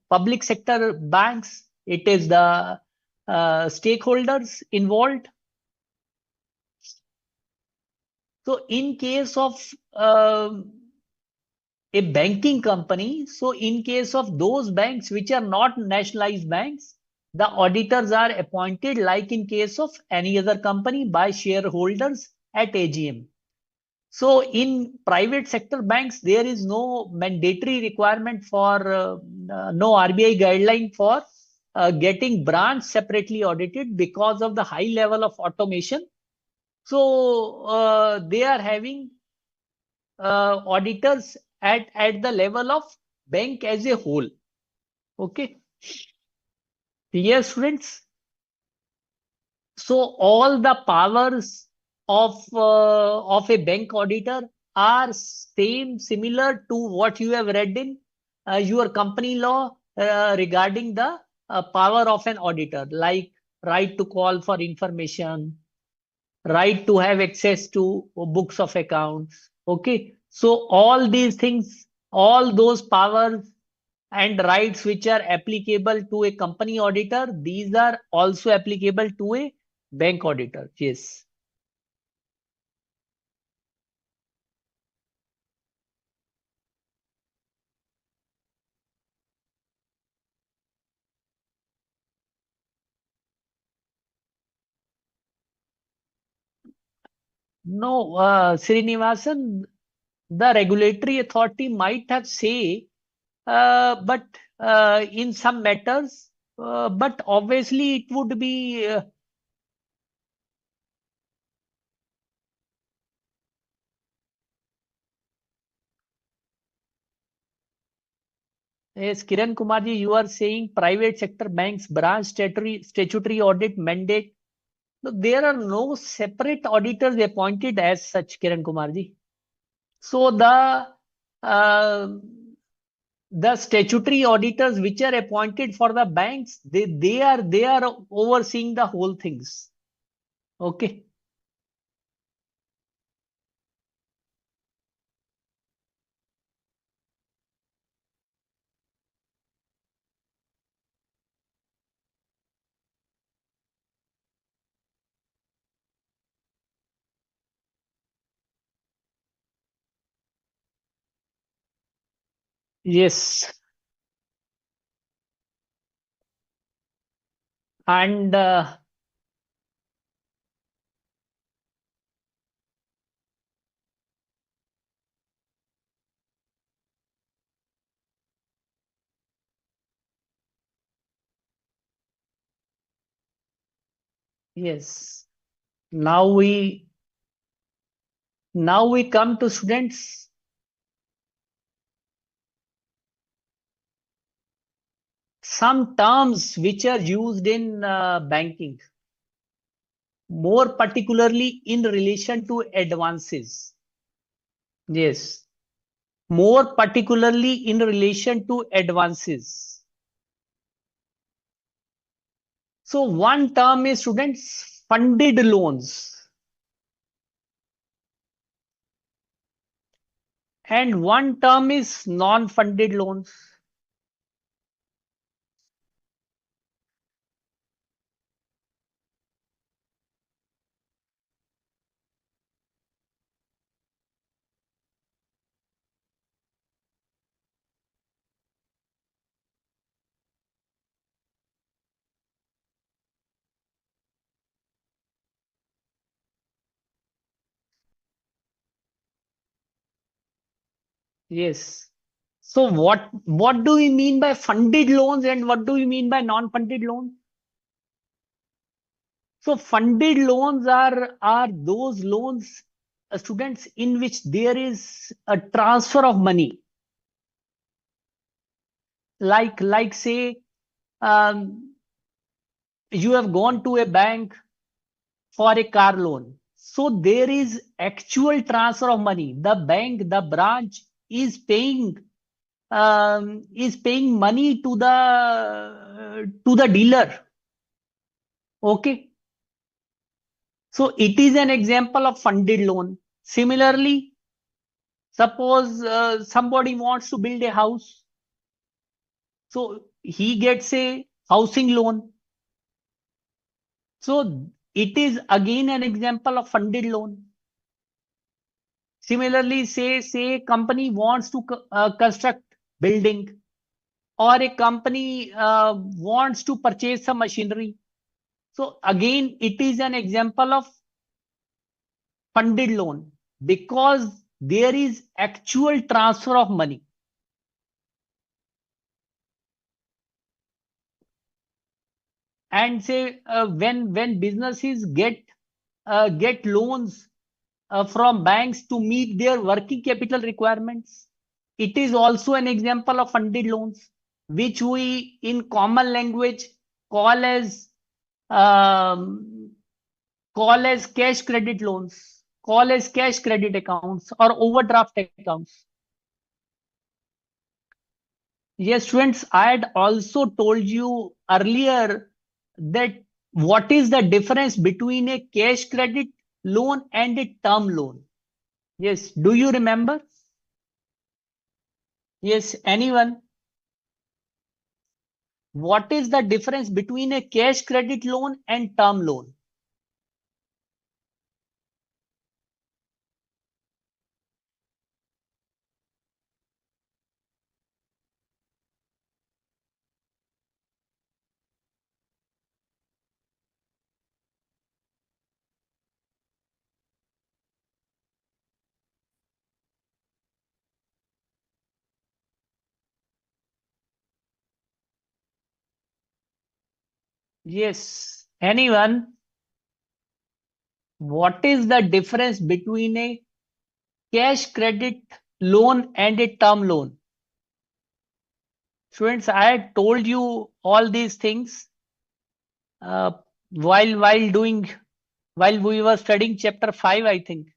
public sector banks, it is the stakeholders involved. So in case of a banking company, so in case of those banks which are not nationalized banks, the auditors are appointed like in case of any other company by shareholders at AGM. So in private sector banks, there is no mandatory requirement for no RBI guideline for getting branch separately audited because of the high level of automation. So they are having auditors at the level of bank as a whole. Okay. Yes, friends. So all the powers of a bank auditor are similar to what you have read in your company law regarding the power of an auditor, like right to call for information, right to have access to books of accounts. Okay, so all these things, all those powers and rights which are applicable to a company auditor, these are also applicable to a bank auditor. Yes. No, Srinivasan, the regulatory authority might have say, but in some matters, but obviously it would be yes, Kiran Kumarji, you are saying private sector banks branch statutory audit mandate. No, there are no separate auditors appointed as such, Kiran Kumarji. So uh, the statutory auditors which are appointed for the banks, they are overseeing the whole things. Okay. Yes. And yes, now we come to students. Some terms which are used in banking, more particularly in relation to advances. Yes, more particularly in relation to advances. So one term is students funded loans and one term is non-funded loans. Yes. So what do we mean by funded loans and what do we mean by non-funded loans? So funded loans are those loans, students, in which there is a transfer of money, like say um, you have gone to a bank for a car loan. So there is actual transfer of money. The bank, the branch is paying money to the dealer. Okay. So it is an example of funded loan. Similarly, suppose somebody wants to build a house. So he gets a housing loan. So it is again an example of funded loan. Similarly, say company wants to construct building or a company wants to purchase some machinery. So again, it is an example of funded loan because there is actual transfer of money. And say when businesses get loans from banks to meet their working capital requirements, it is also an example of funded loans, which we in common language call as um, cash credit loans, call as cash credit accounts or overdraft accounts. Yes, students, I had also told you earlier that what is the difference between a cash credit loan and a term loan? Yes, do you remember? Yes, anyone? what is the difference between a cash credit loan and term loan? Yes. Anyone? What is the difference between a cash credit loan and a term loan? Students, I had told you all these things uh, while we were studying chapter 5, I think.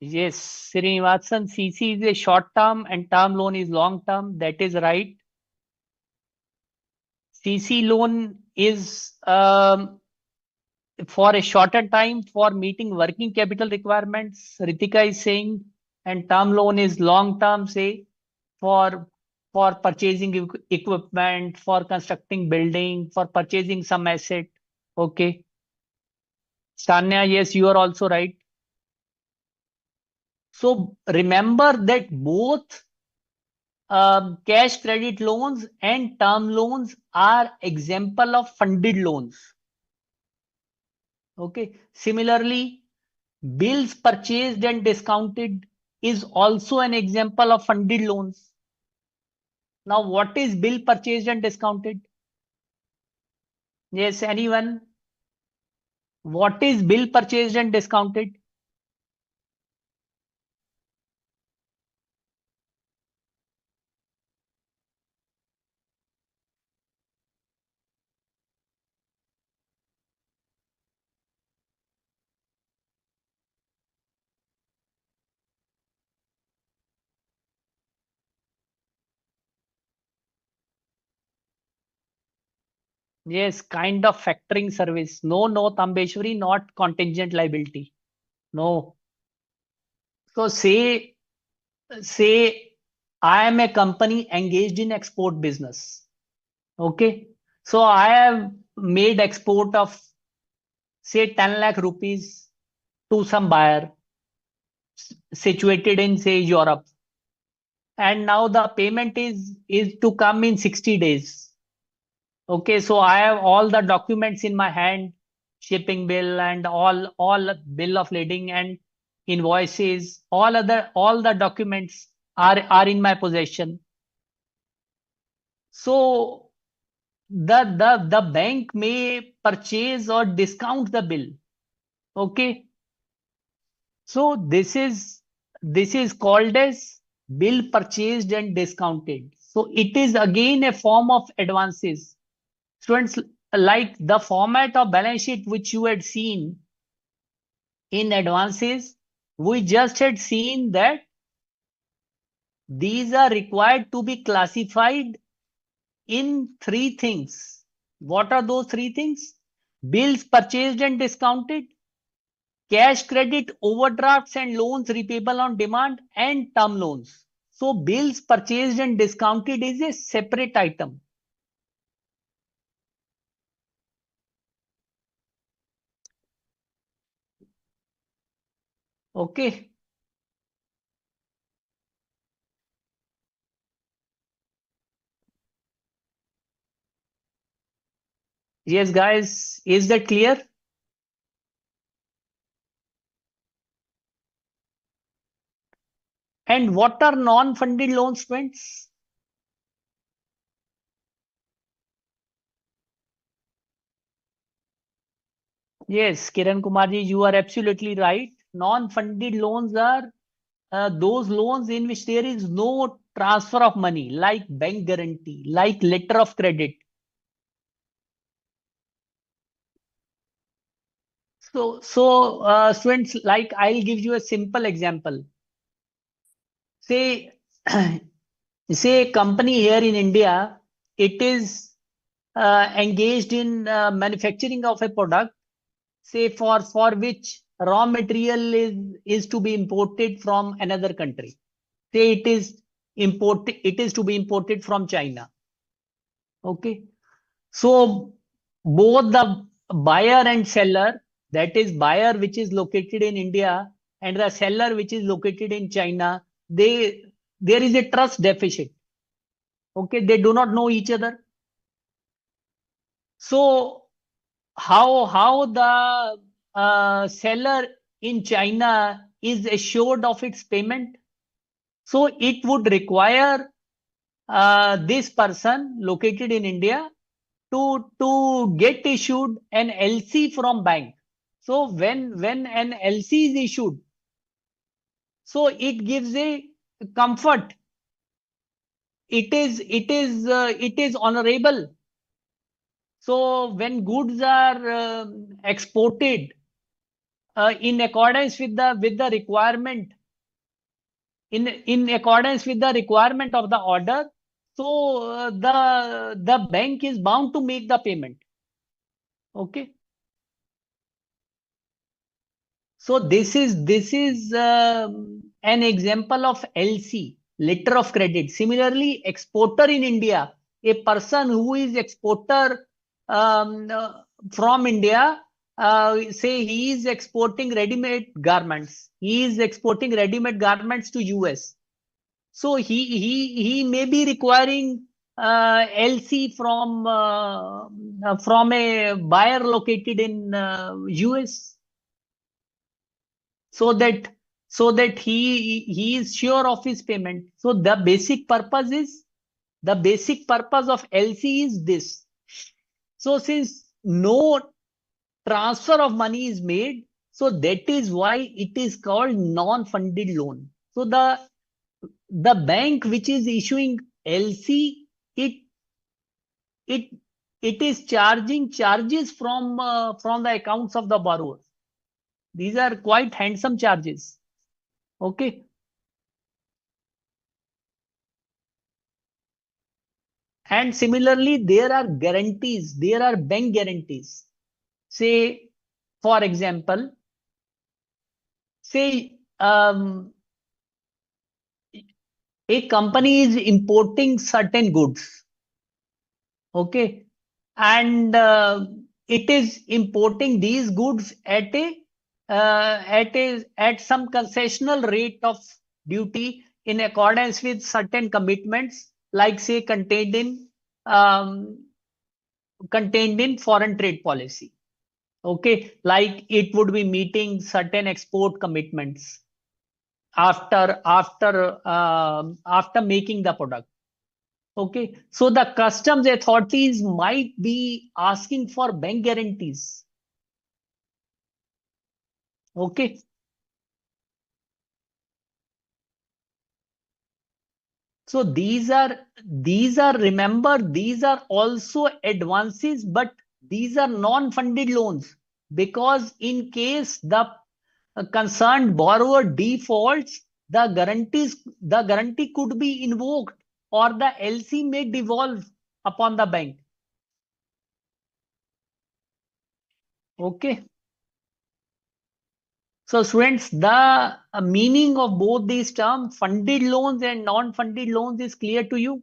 Yes, Srinivasan, CC is a short term and term loan is long term. That is right. CC loan is for a shorter time for meeting working capital requirements, Ritika is saying, and term loan is long term, say, for for purchasing equipment, for constructing building, for purchasing some asset. Okay. Sanya, yes, you are also right. So remember that both cash credit loans and term loans are example of funded loans. Okay. Similarly, bills purchased and discounted is also an example of funded loans. Now, what is bill purchased and discounted? Yes, anyone? What is bill purchased and discounted? Yes, kind of factoring service. No, no, Tambeshwari, not contingent liability. No. So say I am a company engaged in export business. Okay. So I have made export of say 10 lakh rupees to some buyer situated in say Europe. And now the payment is to come in 60 days. Okay, so I have all the documents in my hand, shipping bill and all bill of lading and invoices, all the documents are in my possession. So the bank may purchase or discount the bill. Okay, so this is called as bill purchased and discounted. So it is again a form of advances. Students, like the format of balance sheet which you had seen in advances, we just had seen that these are required to be classified in three things. What are those three things? Bills purchased and discounted, cash credit overdrafts and loans repayable on demand, and term loans. So bills purchased and discounted is a separate item. Okay. Yes, guys, is that clear? And what are non-funded loans, friends? Yes, Kiran Kumarji, you are absolutely right. Non-funded loans are those loans in which there is no transfer of money, like bank guarantee, like letter of credit. So students, like I'll give you a simple example. Say say a company here in India, it is engaged in manufacturing of a product, say for which raw material is to be imported from another country. Say it is to be imported from China. Okay. So both the buyer and seller, that is buyer which is located in India and the seller which is located in China, there is a trust deficit. Okay, they do not know each other. So how the seller in China is assured of its payment? So it would require this person located in India to get issued an LC from bank. So when an LC is issued, so it gives a comfort. It is honorable. So when goods are exported in accordance with the requirement, in accordance with the requirement of the order, so the bank is bound to make the payment. Okay. So this is an example of LC, letter of credit. Similarly, exporter in India, a person who is exporter from India, say he is exporting ready-made garments. He is exporting ready-made garments to US. So he may be requiring LC from a buyer located in US, so that he is sure of his payment. So the basic purpose of LC is this. So since no transfer of money is made, so that is why it is called non-funded loan. So the bank which is issuing LC, it it it is charging charges from the accounts of the borrower. These are quite handsome charges. Okay. And similarly, there are guarantees, there are bank guarantees. Say, for example, say a company is importing certain goods, okay, and it is importing these goods at some concessional rate of duty in accordance with certain commitments, like say um, contained in foreign trade policy. Okay, like it would be meeting certain export commitments after making the product. Okay, so the customs authorities might be asking for bank guarantees. Okay, so these are remember, these are also advances, but these are non-funded loans, because in case the concerned borrower defaults, the guarantee could be invoked, or the LC may devolve upon the bank. Okay. So students, the meaning of both these terms, funded loans and non-funded loans, is clear to you?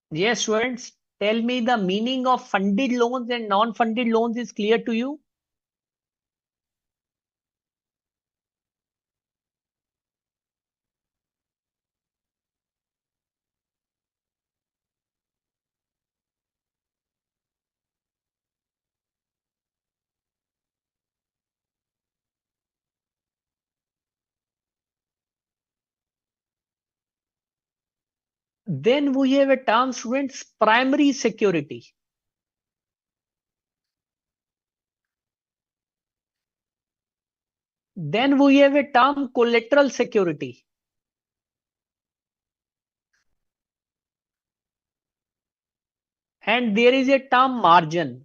Yes, students, tell me, the meaning of funded loans and non-funded loans is clear to you? Then we have a term, students, primary security. Then we have a term, collateral security. and there is a term margin.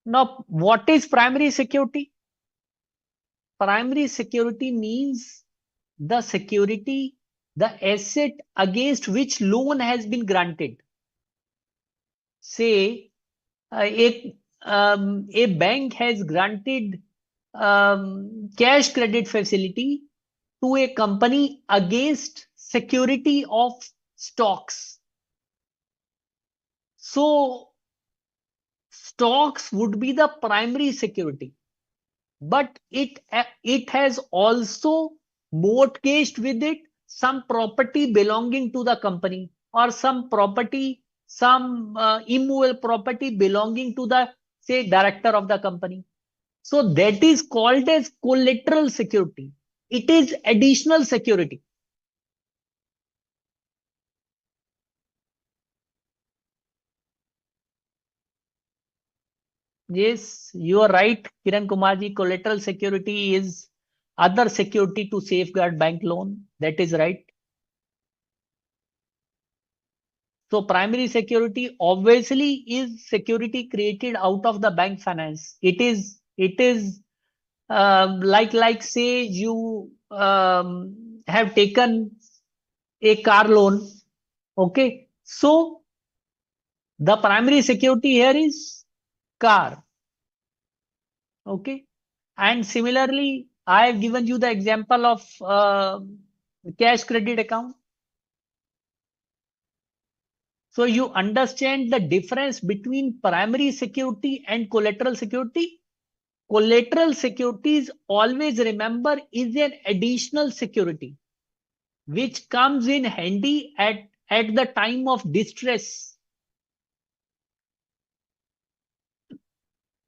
Now, what is primary security? Primary security means the security, the asset against which loan has been granted. Say, a bank has granted cash credit facility to a company against security of stocks. So, stocks would be the primary security, but it has also mortgaged with it some property belonging to the company, or some property, some immovable property belonging to the, say, director of the company. So that is called as collateral security. It is additional security. Yes, you are right, Kiran Kumarji. Collateral security is other security to safeguard bank loan. That is right. So primary security obviously is security created out of the bank finance. It is like say you have taken a car loan. Okay, so the primary security here is car. Okay, and similarly, I have given you the example of cash credit account. So you understand the difference between primary security and collateral security. Collateral securities, always remember, is an additional security which comes in handy at the time of distress.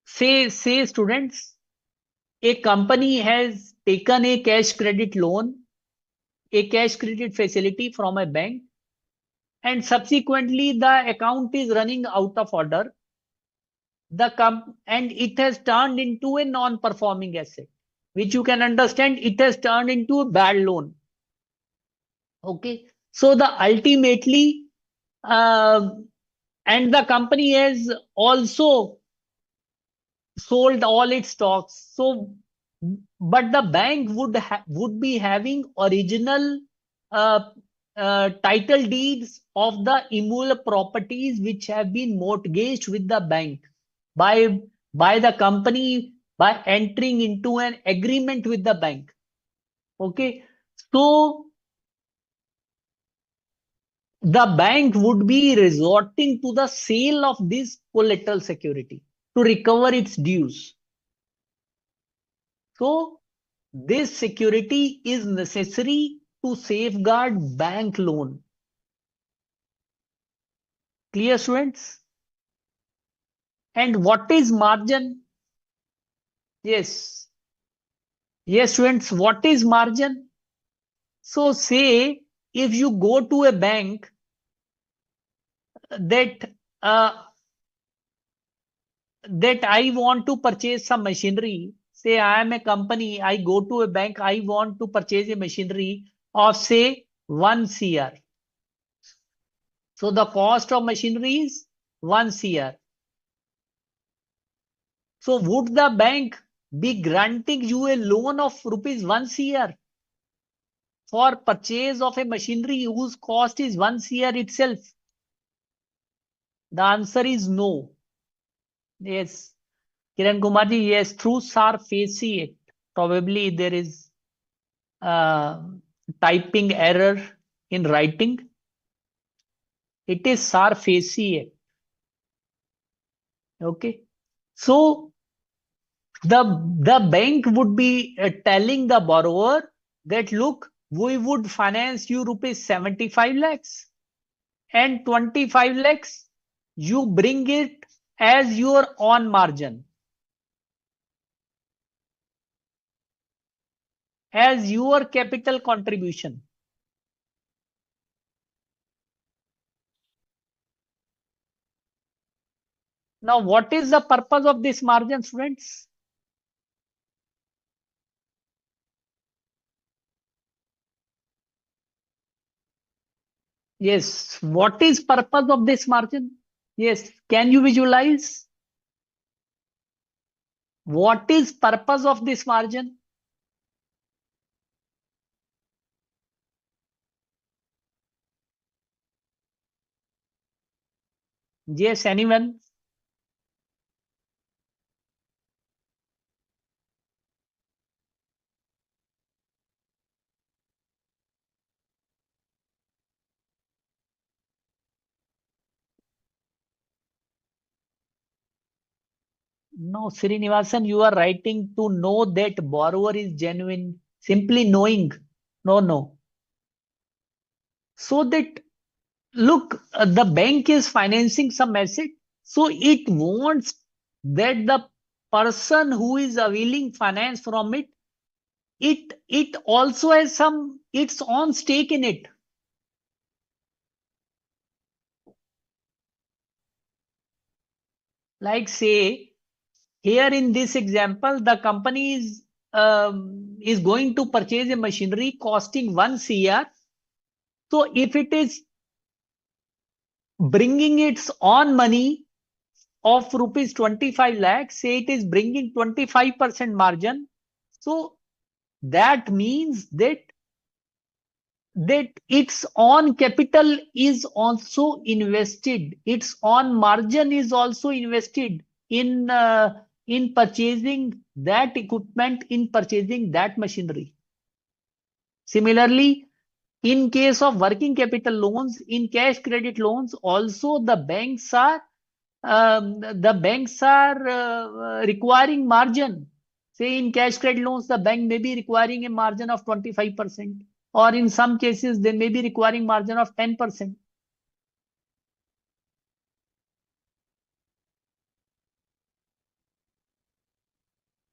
Say students, a company has taken a cash credit loan, a cash credit facility from a bank, and subsequently the account is running out of order. And it has turned into a non-performing asset, which you can understand, it has turned into a bad loan. Okay, so the ultimately, uh, and the company has also sold all its stocks. So, but the bank would be having original uh, title deeds of the immovable properties which have been mortgaged with the bank by by the company, by entering into an agreement with the bank. Okay, so the bank would be resorting to the sale of this collateral security to recover its dues. So this security is necessary to safeguard bank loan. Clear, students? And what is margin? Yes. Yes, students, what is margin? So say if you go to a bank that that I want to purchase some machinery. Say I am a company, I go to a bank, I want to purchase a machinery of say 1 CR. So the cost of machinery is 1 CR. So would the bank be granting you a loan of rupees 1 CR for purchase of a machinery whose cost is 1 CR itself? The answer is no. Yes. Kiran Kumarji, yes, through SAR Facey, probably there is uh, typing error in writing. It is SAR Facey. Okay. So the bank would be telling the borrower that look, we would finance you rupees 75 lakhs and 25 lakhs you bring it as your on margin, as your capital contribution. Now, what is the purpose of this margin, students? Yes. What is purpose of this margin? Yes. Can you visualize? What is purpose of this margin? Yes, anyone? No, Srinivasan, you are writing to know that borrower is genuine. Simply knowing. No, no. So that, look, the bank is financing some asset. So it wants that the person who is availing finance from it, it also has some its own stake in it. Like say, here in this example, the company is going to purchase a machinery costing 1 CR. So if it is bringing its own money of rupees 25 lakhs, say it is bringing 25% margin. So that means that its own capital is also invested, its own margin is also invested in purchasing that equipment, in purchasing that machinery. Similarly, in case of working capital loans, in cash credit loans, also the banks are requiring margin. Say in cash credit loans, the bank may be requiring a margin of 25%, or in some cases, they may be requiring margin of 10%.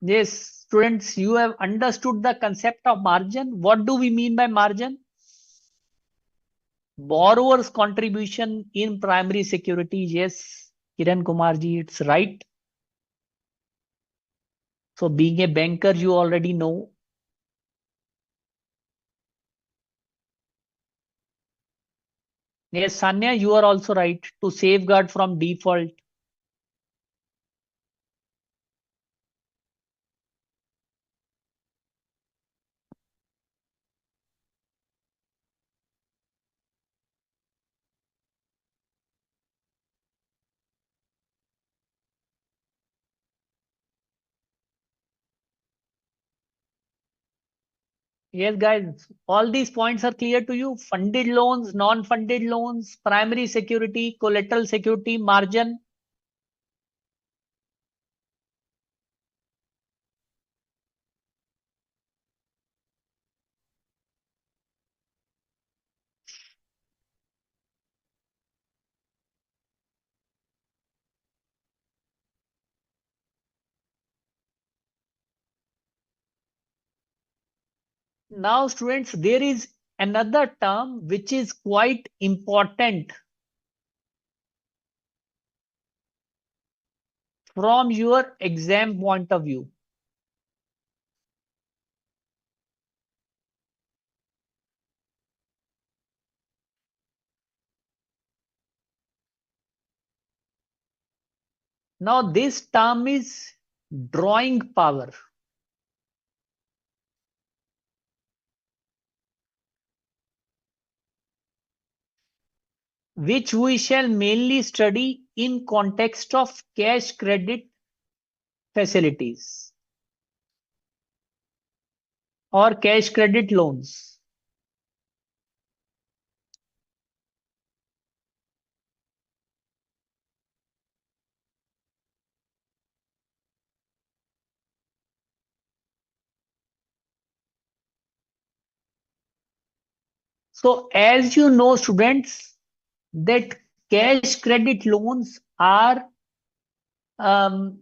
Yes, students, you have understood the concept of margin. What do we mean by margin? Borrower's contribution in primary security. Yes, Kiran Kumarji, it's right. So being a banker, you already know. Yes, Sanya, you are also right to safeguard from default. Yes, guys, all these points are clear to you. Funded loans, non-funded loans, primary security, collateral security, margin. Now, students, there is another term which is quite important from your exam point of view. Now, this term is drawing power, which we shall mainly study in context of cash credit facilities or cash credit loans. So, as you know, students, that cash credit loans are um,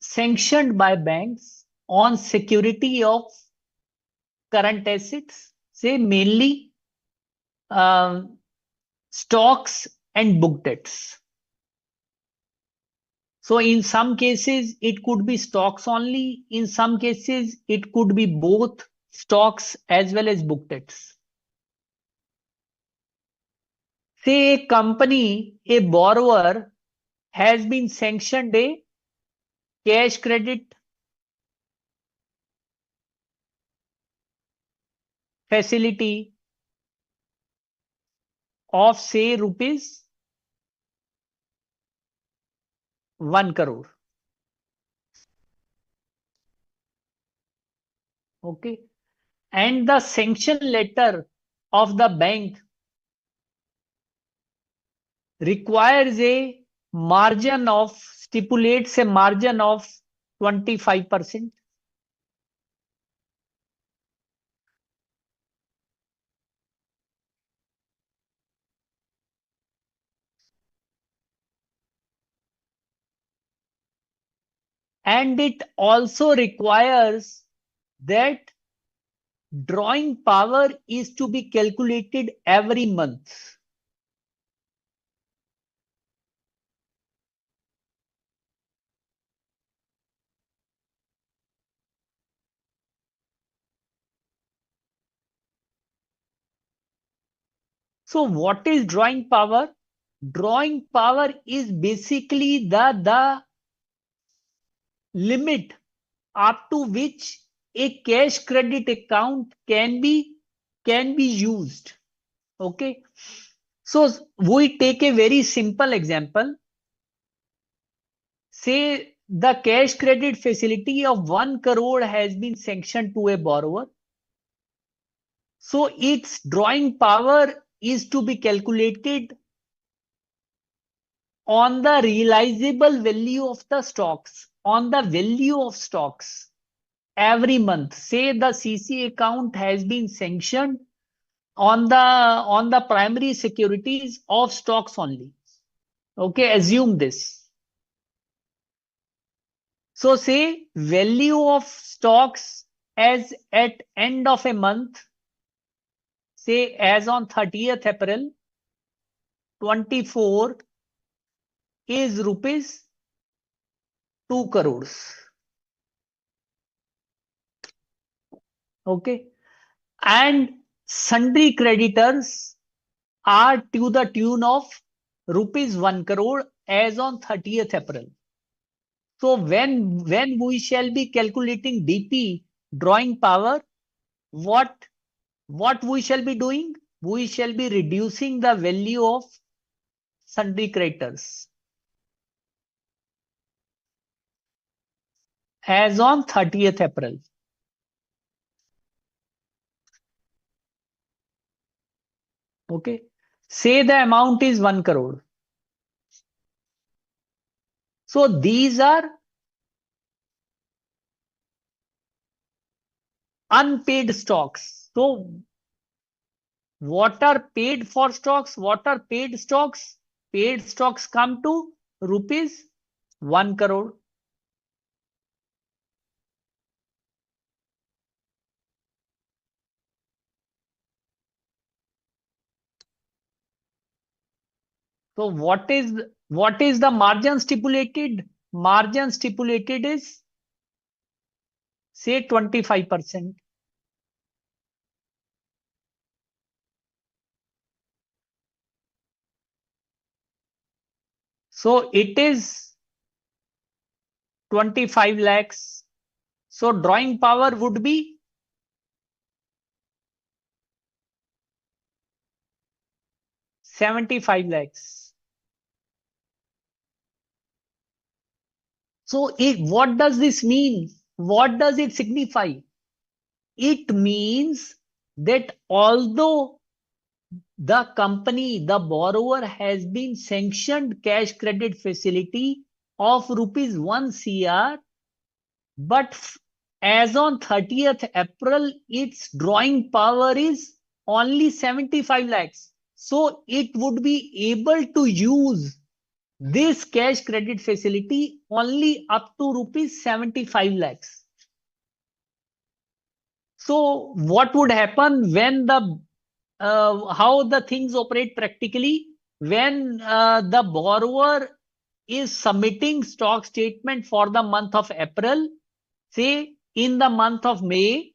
sanctioned by banks on security of current assets, say mainly um, stocks and book debts. So in some cases, it could be stocks only. In some cases, it could be both stocks as well as book debts. Say a company, a borrower has been sanctioned a cash credit facility of say rupees 1 crore. Okay. And the sanction letter of the bank requires a margin of, stipulates a margin of 25%. And it also requires that drawing power is to be calculated every month. So what is drawing power? Drawing power is basically the limit up to which a cash credit account can be used. Okay. So we take a very simple example. Say the cash credit facility of 1 crore has been sanctioned to a borrower. So its drawing power is to be calculated on the realizable value of the stocks, on the value of stocks every month. Say the CC account has been sanctioned on the primary securities of stocks only. Okay, assume this. So say value of stocks as at end of a month, say as on 30th April 24 is rupees 2 crores. Okay. And sundry creditors are to the tune of rupees 1 crore as on 30th April. So when we shall be calculating DP, drawing power, what we shall be doing? We shall be reducing the value of sundry creditors as on 30th April. Okay. Say the amount is 1 crore. So these are unpaid stocks. So what are paid for stocks? What are paid stocks? Paid stocks come to rupees 1 crore. So what is the margin stipulated? Margin stipulated is say 25%. So it is 25 lakhs. So drawing power would be 75 lakhs. So what does this mean? What does it signify? It means that although the company, the borrower has been sanctioned cash credit facility of rupees 1 crore, but as on 30th April, its drawing power is only 75 lakhs. So it would be able to use this cash credit facility only up to rupees 75 lakhs. So what would happen when how the things operate practically? When the borrower is submitting stock statement for the month of April, say in the month of May,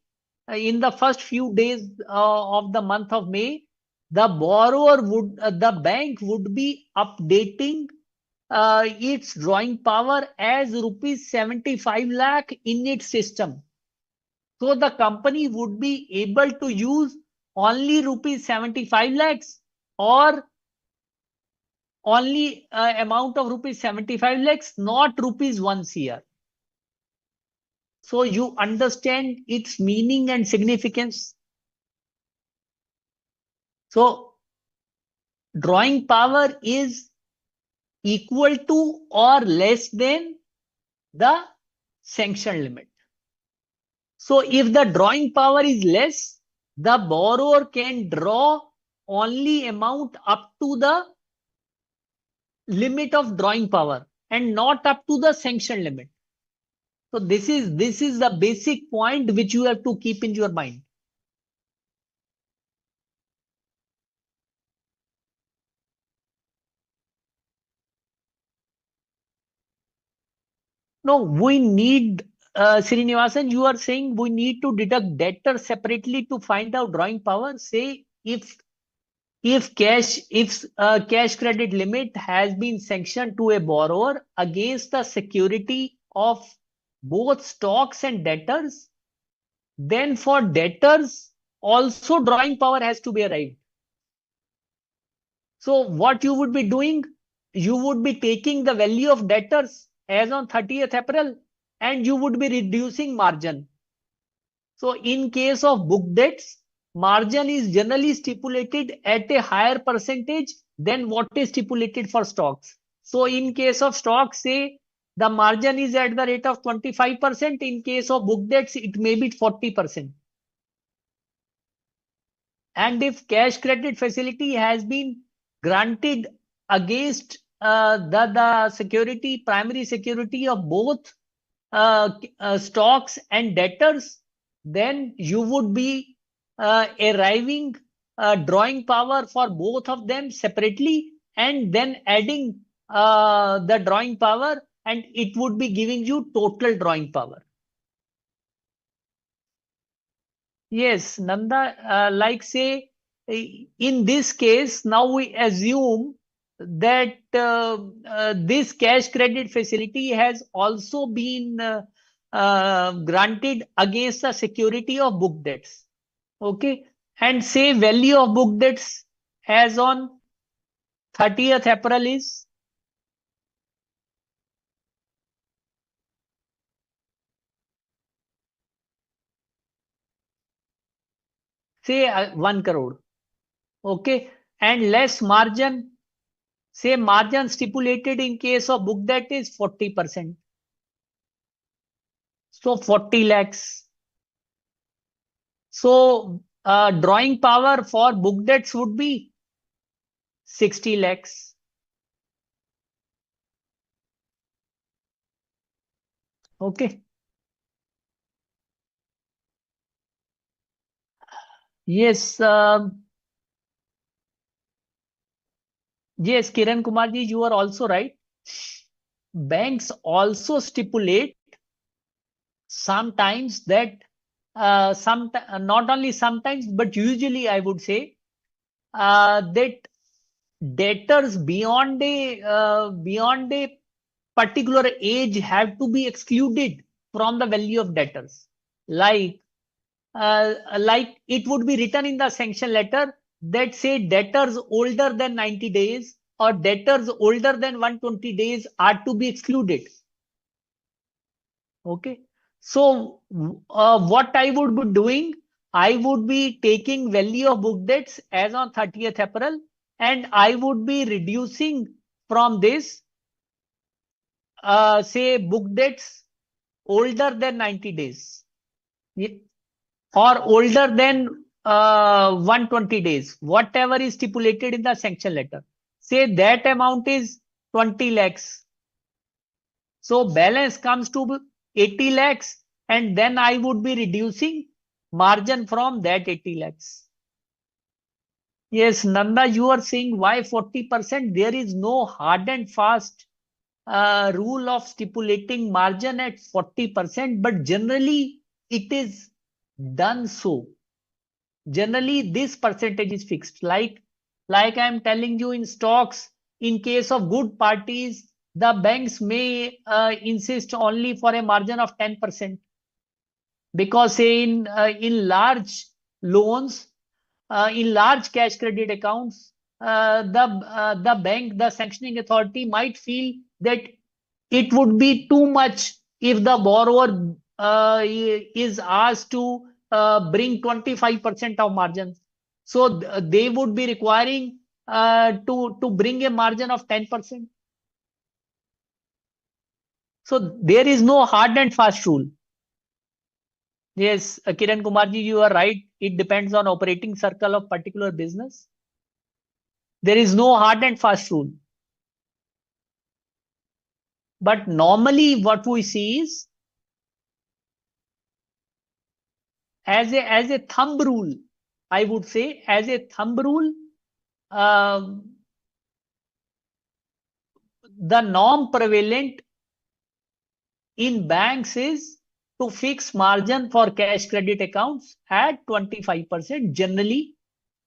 in the first few days of the month of May, the borrower would, the bank would be updating its drawing power as rupees 75 lakh in its system. So the company would be able to use only rupees 75 lakhs or only amount of rupees 75 lakhs, not rupees 1 crore. So you understand its meaning and significance. So drawing power is equal to or less than the sanction limit. So if the drawing power is less, the borrower can draw only amount up to the limit of drawing power and not up to the sanction limit. So this is the basic point which you have to keep in your mind. No, we need, Srinivasan, you are saying we need to deduct debtor separately to find out drawing power. Say if cash credit limit has been sanctioned to a borrower against the security of both stocks and debtors, then for debtors also drawing power has to be arrived. So what you would be doing, you would be taking the value of debtors as on 30th April and you would be reducing margin. So in case of book debts, margin is generally stipulated at a higher percentage than what is stipulated for stocks. So in case of stocks, say the margin is at the rate of 25%. In case of book debts, it may be 40%. And if cash credit facility has been granted against the security, primary security of both stocks and debtors, then you would be arriving drawing power for both of them separately and then adding the drawing power, and it would be giving you total drawing power. Yes, Nanda, like say, in this case, now we assume that this cash credit facility has also been granted against the security of book debts. Okay. And say value of book debts as on 30th April is, say 1 crore. Okay. And less margin, say margin stipulated in case of book debt is 40%. So 40 lakhs. So drawing power for book debts would be 60 lakhs. Okay. Yes. Yes, Kiran Kumarji, you are also right. Banks also stipulate sometimes that not only sometimes, but usually I would say that debtors beyond a particular age have to be excluded from the value of debtors. Like it would be written in the sanction letter that say debtors older than 90 days or debtors older than 120 days are to be excluded. Okay. So what I would be doing, I would be taking value of book debts as on 30th April and I would be reducing from this, say book debts older than 90 days or older than 120 days, whatever is stipulated in the sanction letter. Say that amount is 20 lakhs. So balance comes to 80 lakhs and then I would be reducing margin from that 80 lakhs. Yes, Nanda, you are saying why 40%? There is no hard and fast rule of stipulating margin at 40%, but generally it is done so. Generally, this percentage is fixed. Like I'm telling you in stocks, in case of good parties, the banks may insist only for a margin of 10%. Because say in large loans, in large cash credit accounts, the sanctioning authority might feel that it would be too much if the borrower is asked to bring 25% of margins. So they would be requiring to bring a margin of 10%. So there is no hard and fast rule. Yes, Kiran Kumarji, you are right. It depends on operating circle of particular business. There is no hard and fast rule. But normally what we see is as a thumb rule, I would say as a thumb rule, um, the norm prevalent in banks is to fix margin for cash credit accounts at 25%, generally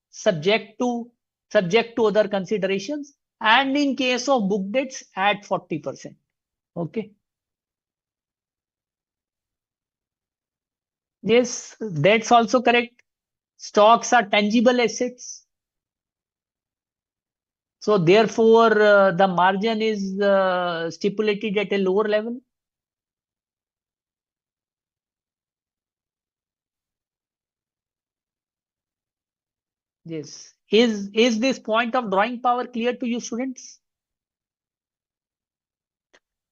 subject to other considerations, and in case of book debts at 40%. Okay. Yes, that's also correct. Stocks are tangible assets. So therefore, the margin is stipulated at a lower level. Yes. Is this point of drawing power clear to you, students?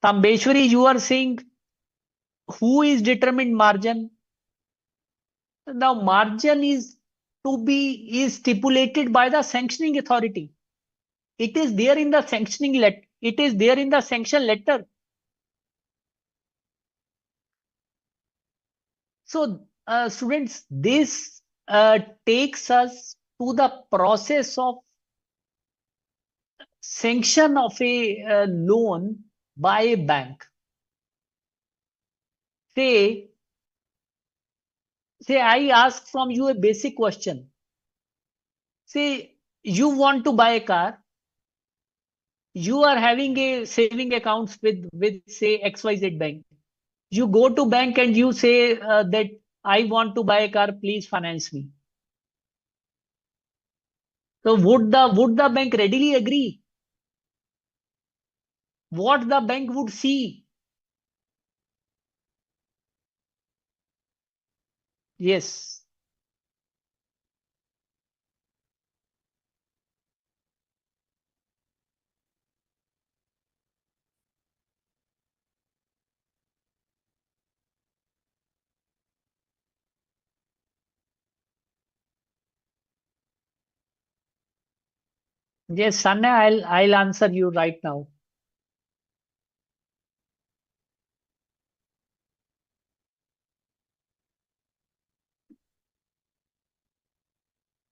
Tambeshwari, you are saying who is determined margin? Now, margin is stipulated by the sanctioning authority. It is there in the sanctioning letter. It is there in the sanction letter. So, students, this takes us to the process of sanction of a loan by a bank. Say, I ask from you a basic question. Say, you want to buy a car. You are having a saving accounts with say XYZ bank. You go to bank and you say that I want to buy a car, please finance me. So would the bank readily agree? What the bank would see? Yes. Yes, Sanna, I'll answer you right now.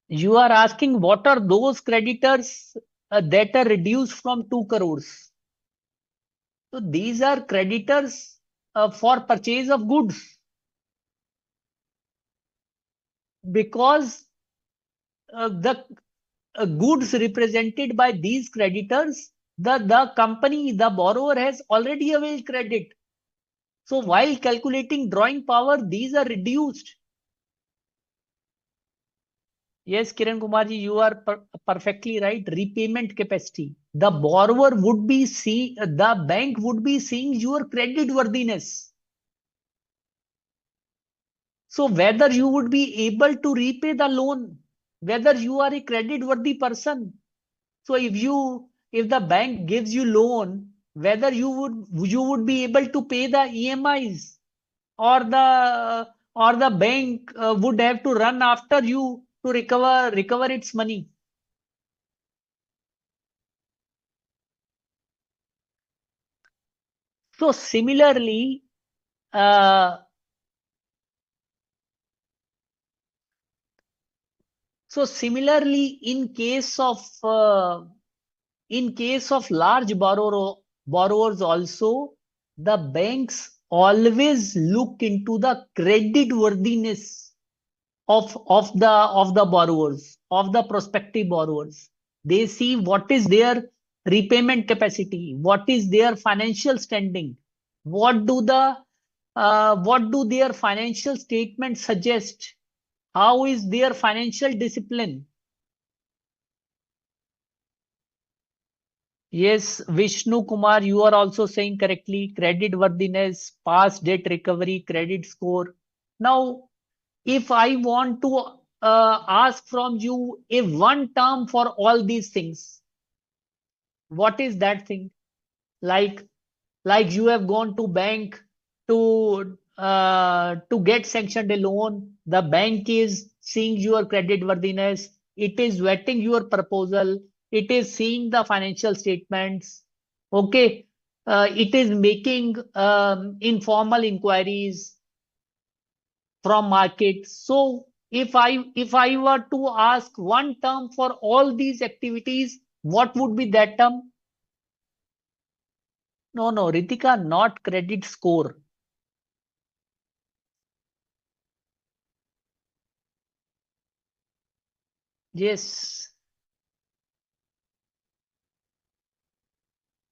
You are asking what are those creditors that are reduced from 2 crores. So these are creditors for purchase of goods, because the goods represented by these creditors, the company, the borrower has already availed credit. So while calculating drawing power, these are reduced. Yes, Kiran Kumarji, you are perfectly right. Repayment capacity. The borrower would be see, the bank would be seeing your credit worthiness. So whether you would be able to repay the loan, whether you are a credit worthy person. So if the bank gives you loan, whether you would be able to pay the EMIs, or the bank would have to run after you to recover its money. So similarly, uh, in case of large borrowers also, the banks always look into the credit worthiness of the borrowers, of the prospective borrowers. They see what is their repayment capacity, what is their financial standing, what do their financial statements suggest, how is their financial discipline. Yes, Vishnu Kumar, you are also saying correctly. Credit worthiness, past debt recovery, credit score. Now, if I want to ask from you a one term for all these things, what is that thing? Like, like you have gone to bank to get sanctioned a loan. The bank is seeing your credit worthiness. It is vetting your proposal. It is seeing the financial statements. Okay. It is making informal inquiries from market. So if I were to ask one term for all these activities, what would be that term? No, no, Ritika, not credit score. Yes,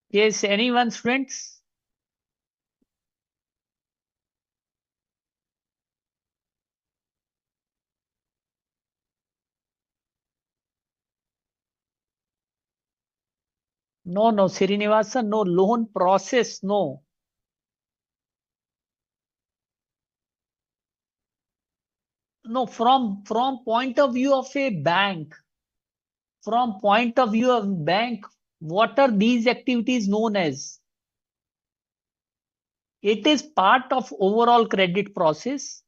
yes, anyone's friends? No, no, Srinivasa, no loan process, no. No, from point of view of a bank, from point of view of bank, what are these activities known as? It is part of overall credit process.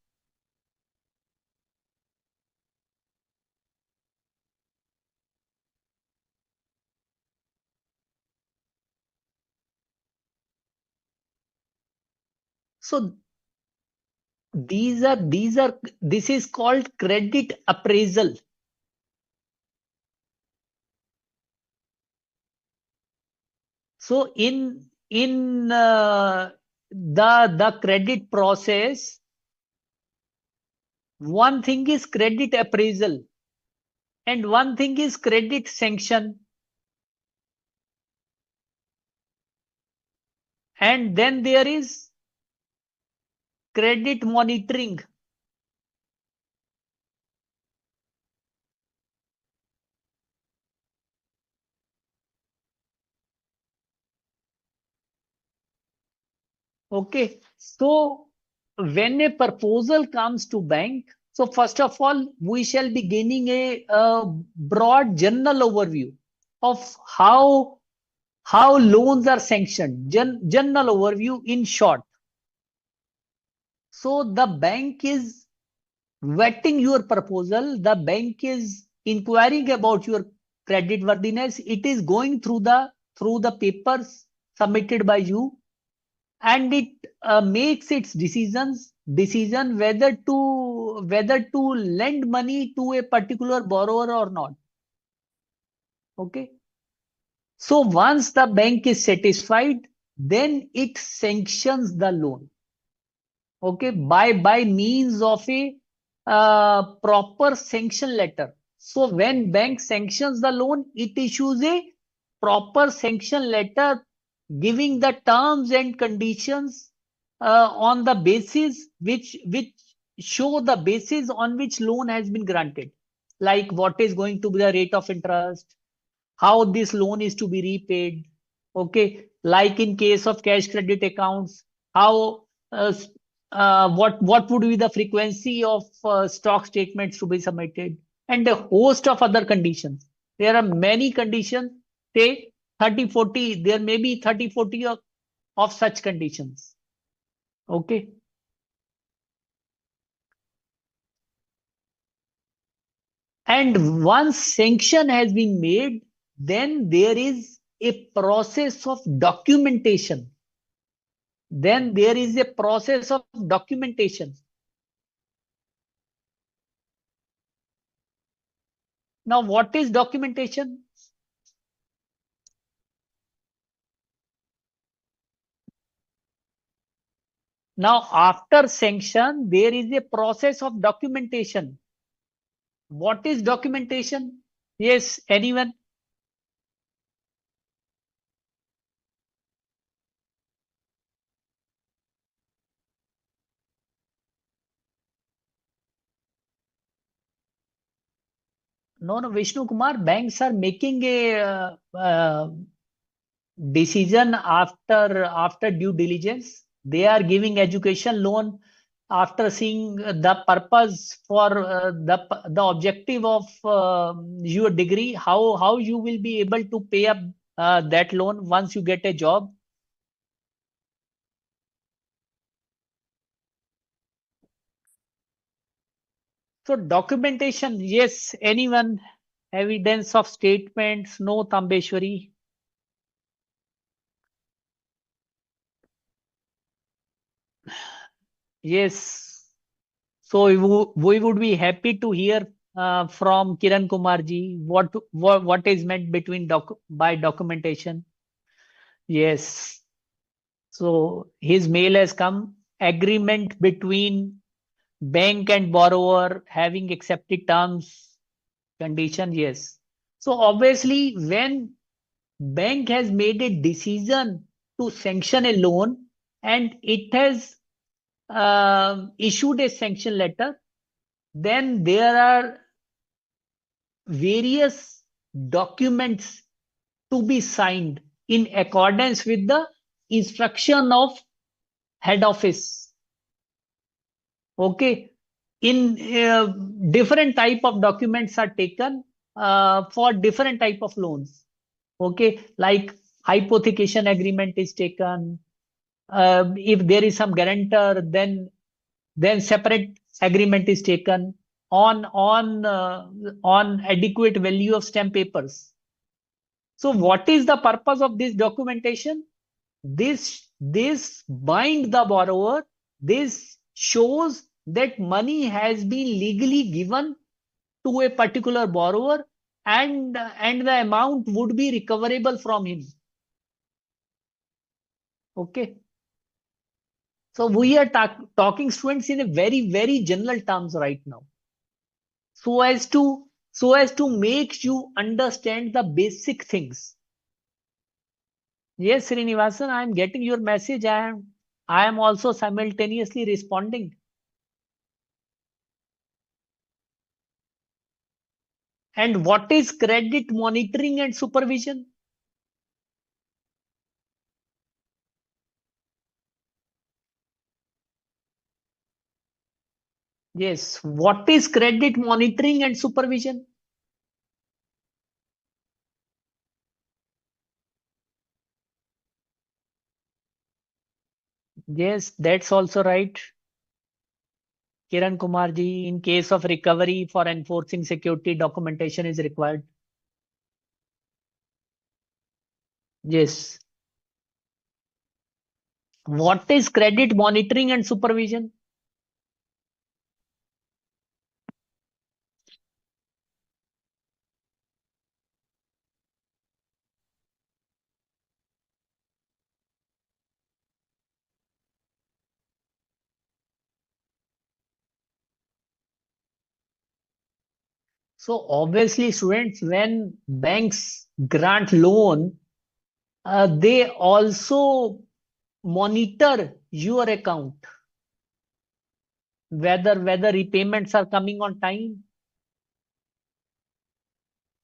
So this is called credit appraisal. So in the credit process, one thing is credit appraisal and one thing is credit sanction, and then there is credit monitoring. Okay, so when a proposal comes to bank, so first of all we shall be gaining a broad general overview of how loans are sanctioned. General overview in short. So the bank is vetting your proposal, the bank is inquiring about your credit worthiness, it is going through the papers submitted by you, and it makes its decision whether to lend money to a particular borrower or not. Okay, so once the bank is satisfied, then it sanctions the loan. Okay, by means of a proper sanction letter. So when bank sanctions the loan, it issues a proper sanction letter giving the terms and conditions on the basis which show the basis on which loan has been granted, like what is going to be the rate of interest, how this loan is to be repaid. Okay, like in case of cash credit accounts, how what would be the frequency of stock statements to be submitted, and a host of other conditions. There are many conditions, say 30 40, there may be 30 40 of such conditions. Okay, and once sanction has been made, then there is a process of documentation. Then there is a process of documentation. Now, what is documentation? Now, after sanction, there is a process of documentation. What is documentation? Yes, anyone? No, no, Vishnu Kumar, banks are making a decision after due diligence. They are giving education loan after seeing the purpose for the objective of your degree, how you will be able to pay up that loan once you get a job. So documentation, yes, anyone, evidence of statements, no Tambeshwari. Yes. So we would be happy to hear from Kiran Kumar ji what is meant between by documentation. Yes. So his mail has come. Agreement between bank and borrower having accepted terms, condition. Yes. So obviously, when bank has made a decision to sanction a loan and it has issued a sanction letter, then there are various documents to be signed in accordance with the instruction of head office. Okay. In different type of documents are taken for different type of loans. Okay. Like hypothecation agreement is taken. If there is some guarantor, then separate agreement is taken on adequate value of stamp papers. So what is the purpose of this documentation? This bind the borrower. This shows that money has been legally given to a particular borrower, and the amount would be recoverable from him. Okay. So we are talking students in a very general terms right now, so as to make you understand the basic things. Yes, Srinivasan, I am getting your message. I am also simultaneously responding. And what is credit monitoring and supervision? Yes, what is credit monitoring and supervision? Yes, that's also right. Kiran Kumar ji, in case of recovery for enforcing security, documentation is required. Yes. What is credit monitoring and supervision? So obviously, students, when banks grant loan, they also monitor your account, whether repayments are coming on time,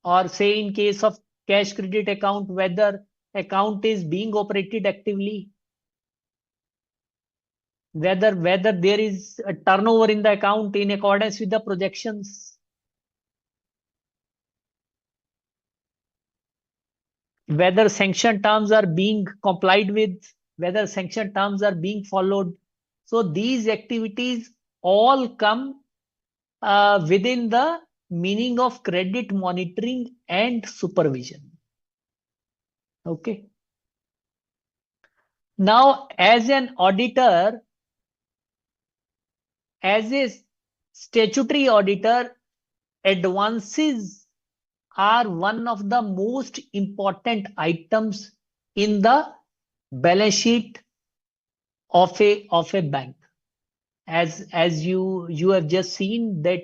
or say in case of cash credit account, whether account is being operated actively, whether there is a turnover in the account in accordance with the projections, whether sanction terms are being complied with, whether sanction terms are being followed. So these activities all come within the meaning of credit monitoring and supervision. Okay. Now, as an auditor, as a statutory auditor, advances are one of the most important items in the balance sheet of a bank. As you have just seen that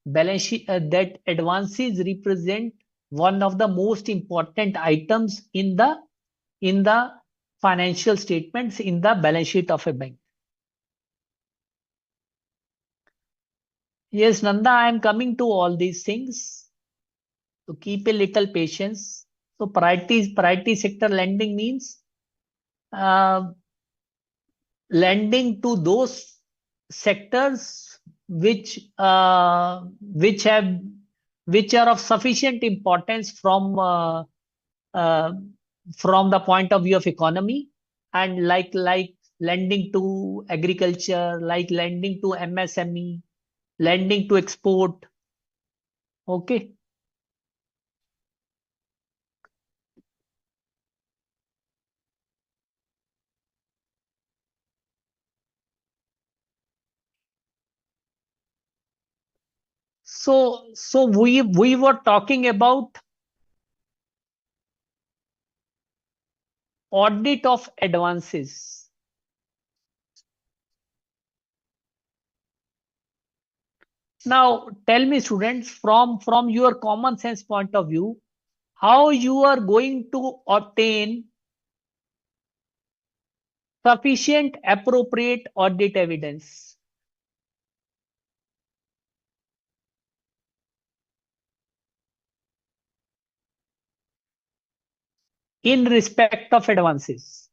balance sheet, that advances represent one of the most important items in the financial statements in the balance sheet of a bank. Yes, Nanda, I am coming to all these things. So keep a little patience. So priority sector lending means uh, lending to those sectors which have which are of sufficient importance uh, from the point of view of economy, and like lending to agriculture, like lending to MSME, lending to export. Okay. So we were talking about audit of advances. Now tell me, students, from your common sense point of view, how you are going to obtain sufficient appropriate audit evidence in respect of advances.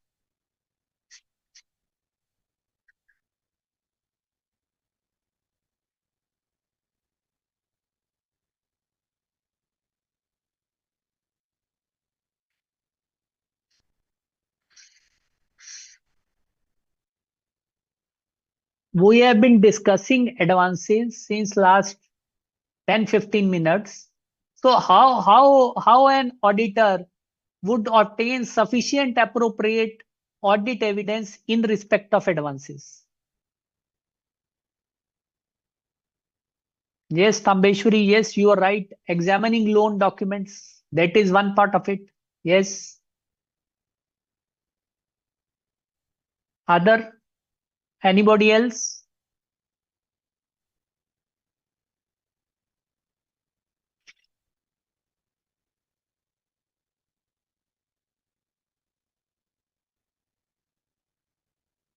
We have been discussing advances since last 10-15 minutes. So how an auditor would obtain sufficient appropriate audit evidence in respect of advances? Yes, Tambeshwari, yes, you are right. Examining loan documents, that is one part of it. Yes. Other, anybody else?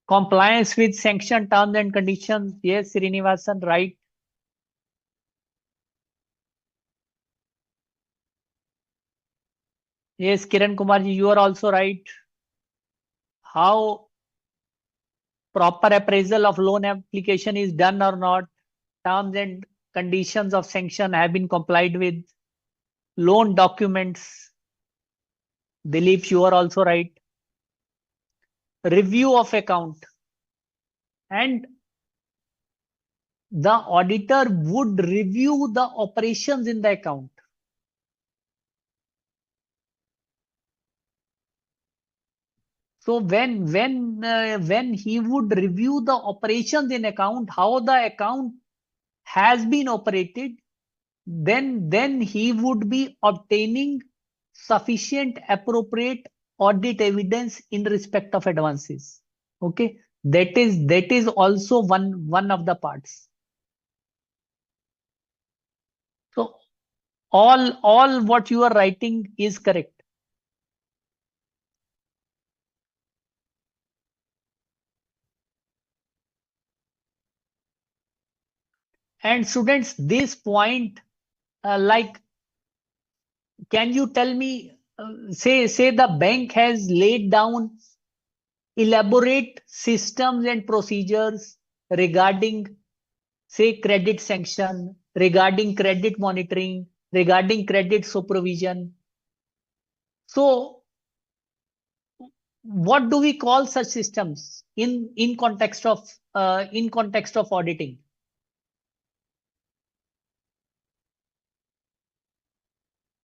Compliance with sanction terms and conditions. Yes, Srinivasan, right. Yes, Kiran Kumarji, you are also right. How proper appraisal of loan application is done or not. Terms and conditions of sanction have been complied with. Loan documents. Dilip, you are also right. Review of account. And the auditor would review the operations in the account. So when he would review the operations in account, how the account has been operated, then he would be obtaining sufficient appropriate audit evidence in respect of advances. Okay, that is also one of the parts. So all what you are writing is correct. And students, this point, like, can you tell me, say the bank has laid down elaborate systems and procedures regarding, say, credit sanction, regarding credit monitoring, regarding credit supervision. So what do we call such systems in context of auditing?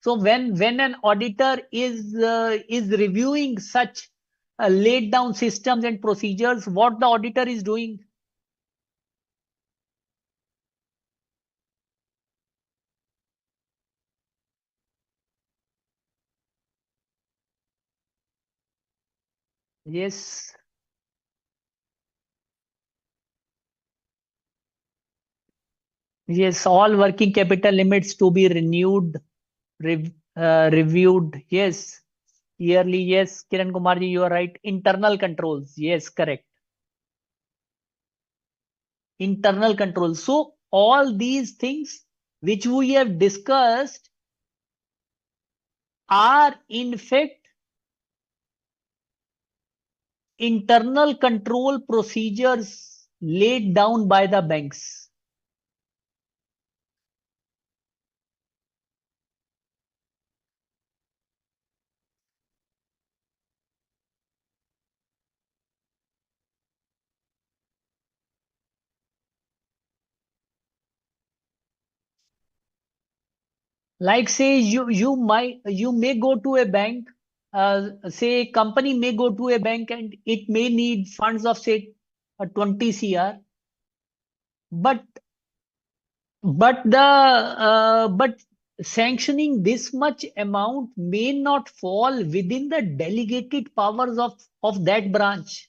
So when an auditor is reviewing such laid down systems and procedures, what the auditor is doing? Yes, Yes, all working capital limits to be reviewed. Yes, yearly. Yes, Kiran Kumarji, you are right. Internal controls. Yes, correct. Internal controls. So all these things which we have discussed are in fact internal control procedures laid down by the banks. Like say you may go to a bank, say a company may go to a bank and it may need funds of say 20 CR, but but sanctioning this much amount may not fall within the delegated powers of that branch,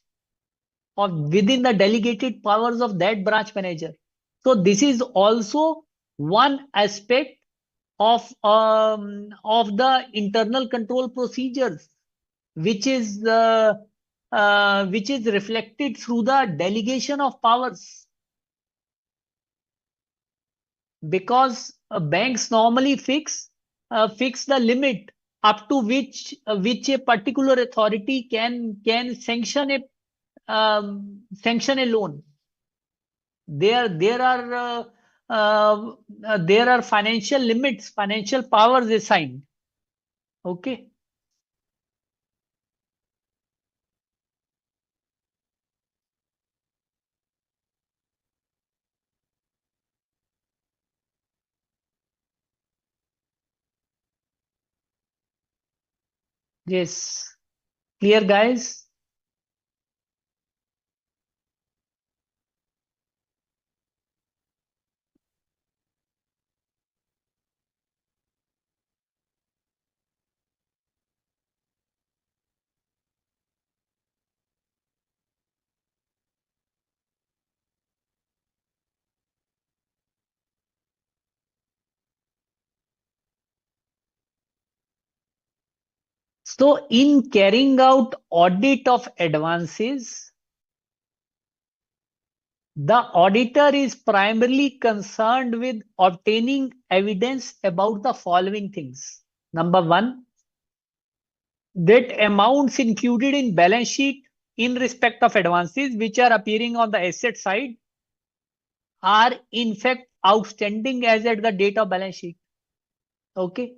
or within the delegated powers of that branch manager. So this is also one aspect of the internal control procedures, which is reflected through the delegation of powers, because banks normally fix the limit up to which a particular authority can sanction a loan. There are financial limits, financial powers assigned. Okay. Yes. Clear, guys? So, in carrying out audit of advances, the auditor is primarily concerned with obtaining evidence about the following things. Number one, that amounts included in balance sheet in respect of advances which are appearing on the asset side are in fact outstanding as at the date of balance sheet. Okay.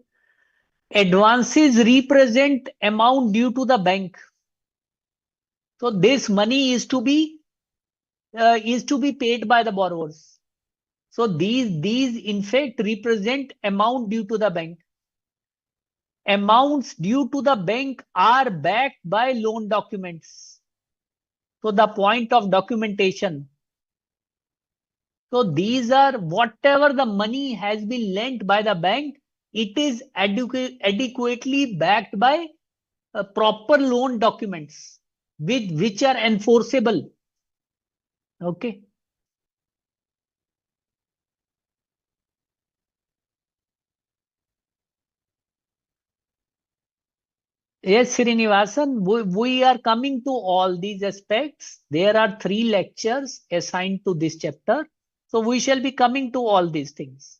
Advances represent amount due to the bank. So this money is to be paid by the borrowers. So these in fact represent amount due to the bank. Amounts due to the bank are backed by loan documents. So the point of documentation. So these are whatever the money has been lent by the bank, it is adequately backed by proper loan documents which are enforceable. Okay. Yes, Srinivasan, we are coming to all these aspects. There are 3 lectures assigned to this chapter. So we shall be coming to all these things.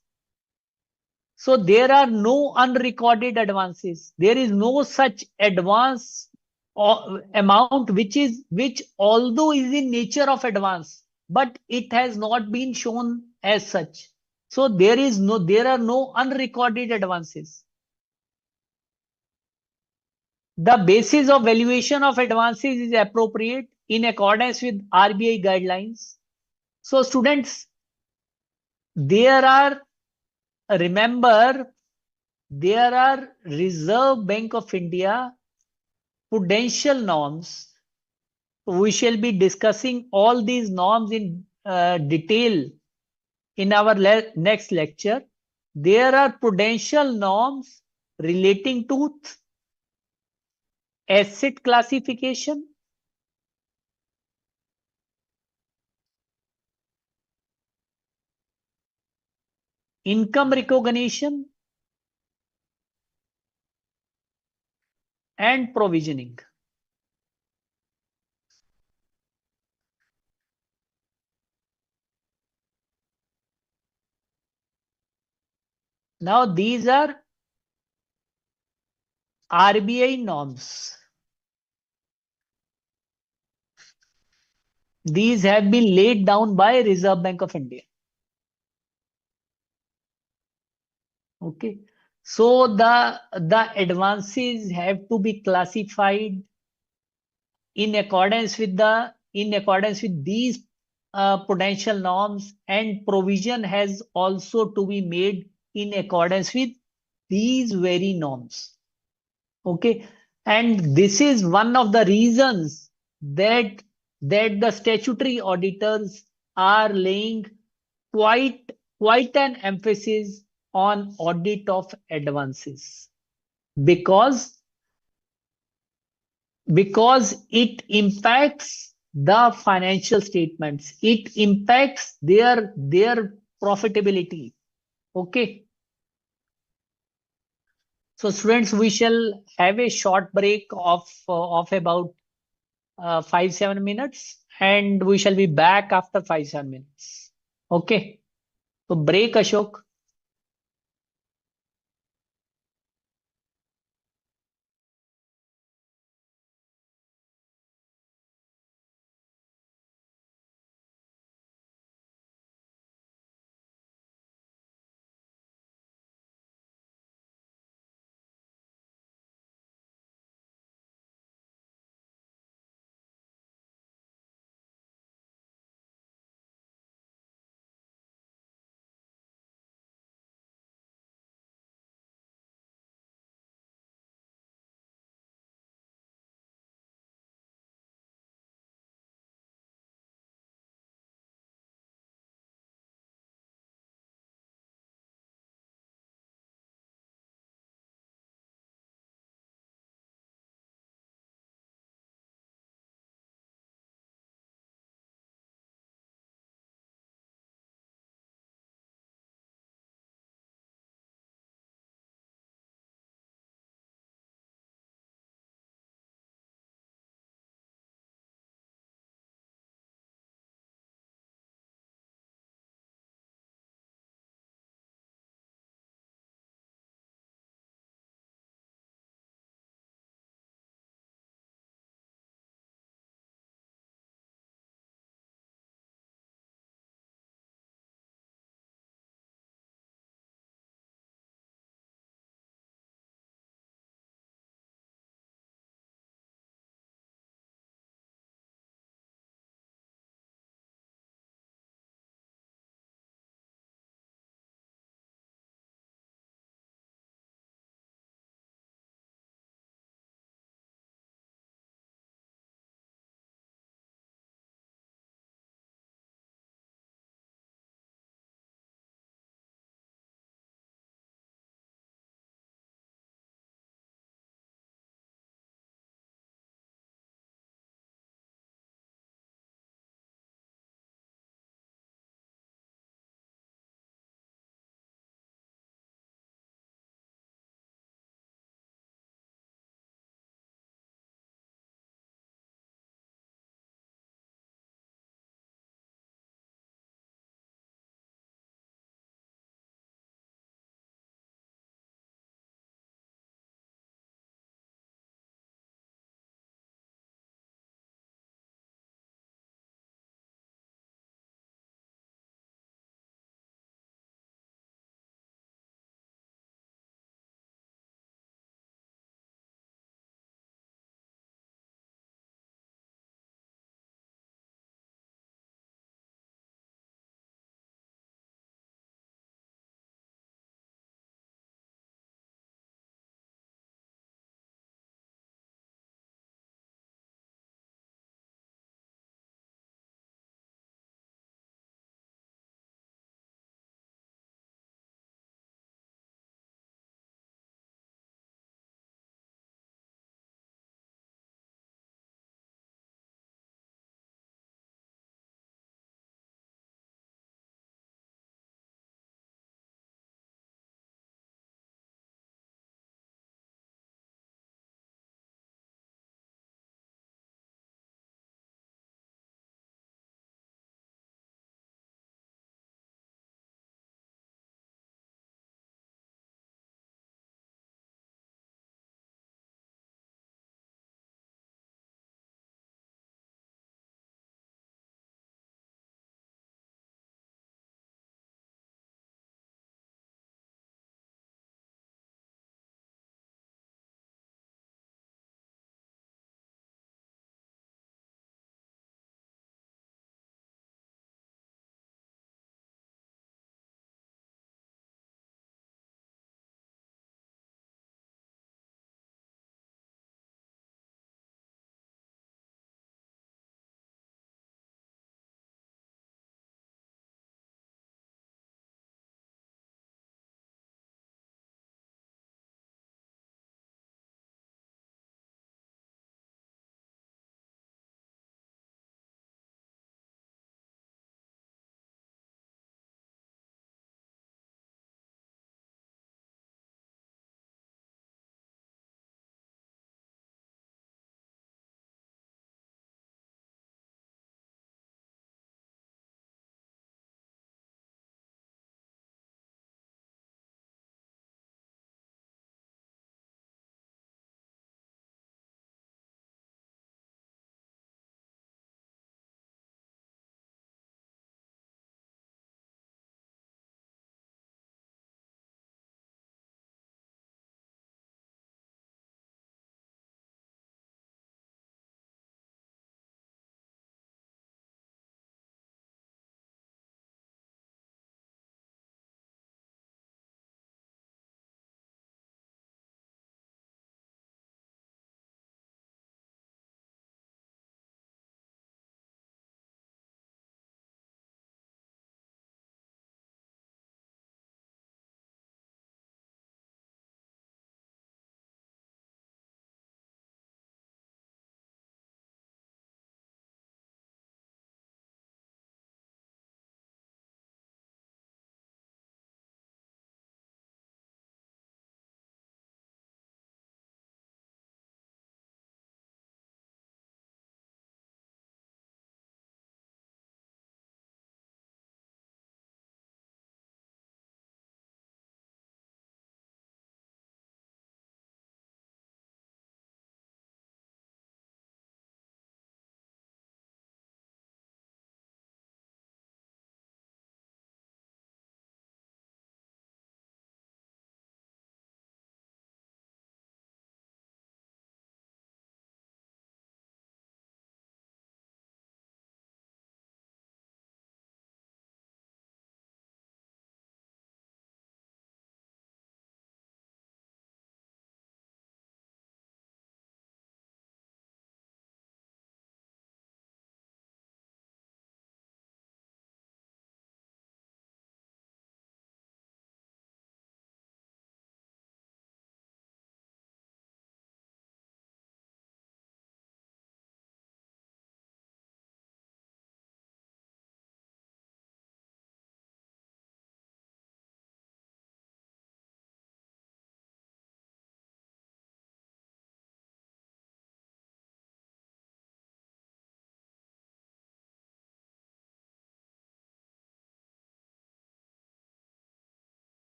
So there are no unrecorded advances. There is no such advance or amount which although is in nature of advance, but it has not been shown as such. So there are no unrecorded advances. The basis of valuation of advances is appropriate in accordance with RBI guidelines. So students, there are, remember, there are Reserve Bank of India Prudential norms. We shall be discussing all these norms in detail in our next lecture. There are Prudential norms relating to asset classification, income recognition, and provisioning. Now, these are RBI norms. These have been laid down by Reserve Bank of India. Okay. So the advances have to be classified in accordance with these prudential norms, and provision has also to be made in accordance with these very norms. Okay. And this is one of the reasons that the statutory auditors are laying quite quite an emphasis on audit of advances, because it impacts the financial statements, it impacts their profitability. Okay. So students, we shall have a short break of about 5-7 minutes, and we shall be back after 5-7 minutes. Okay. So break, Ashok.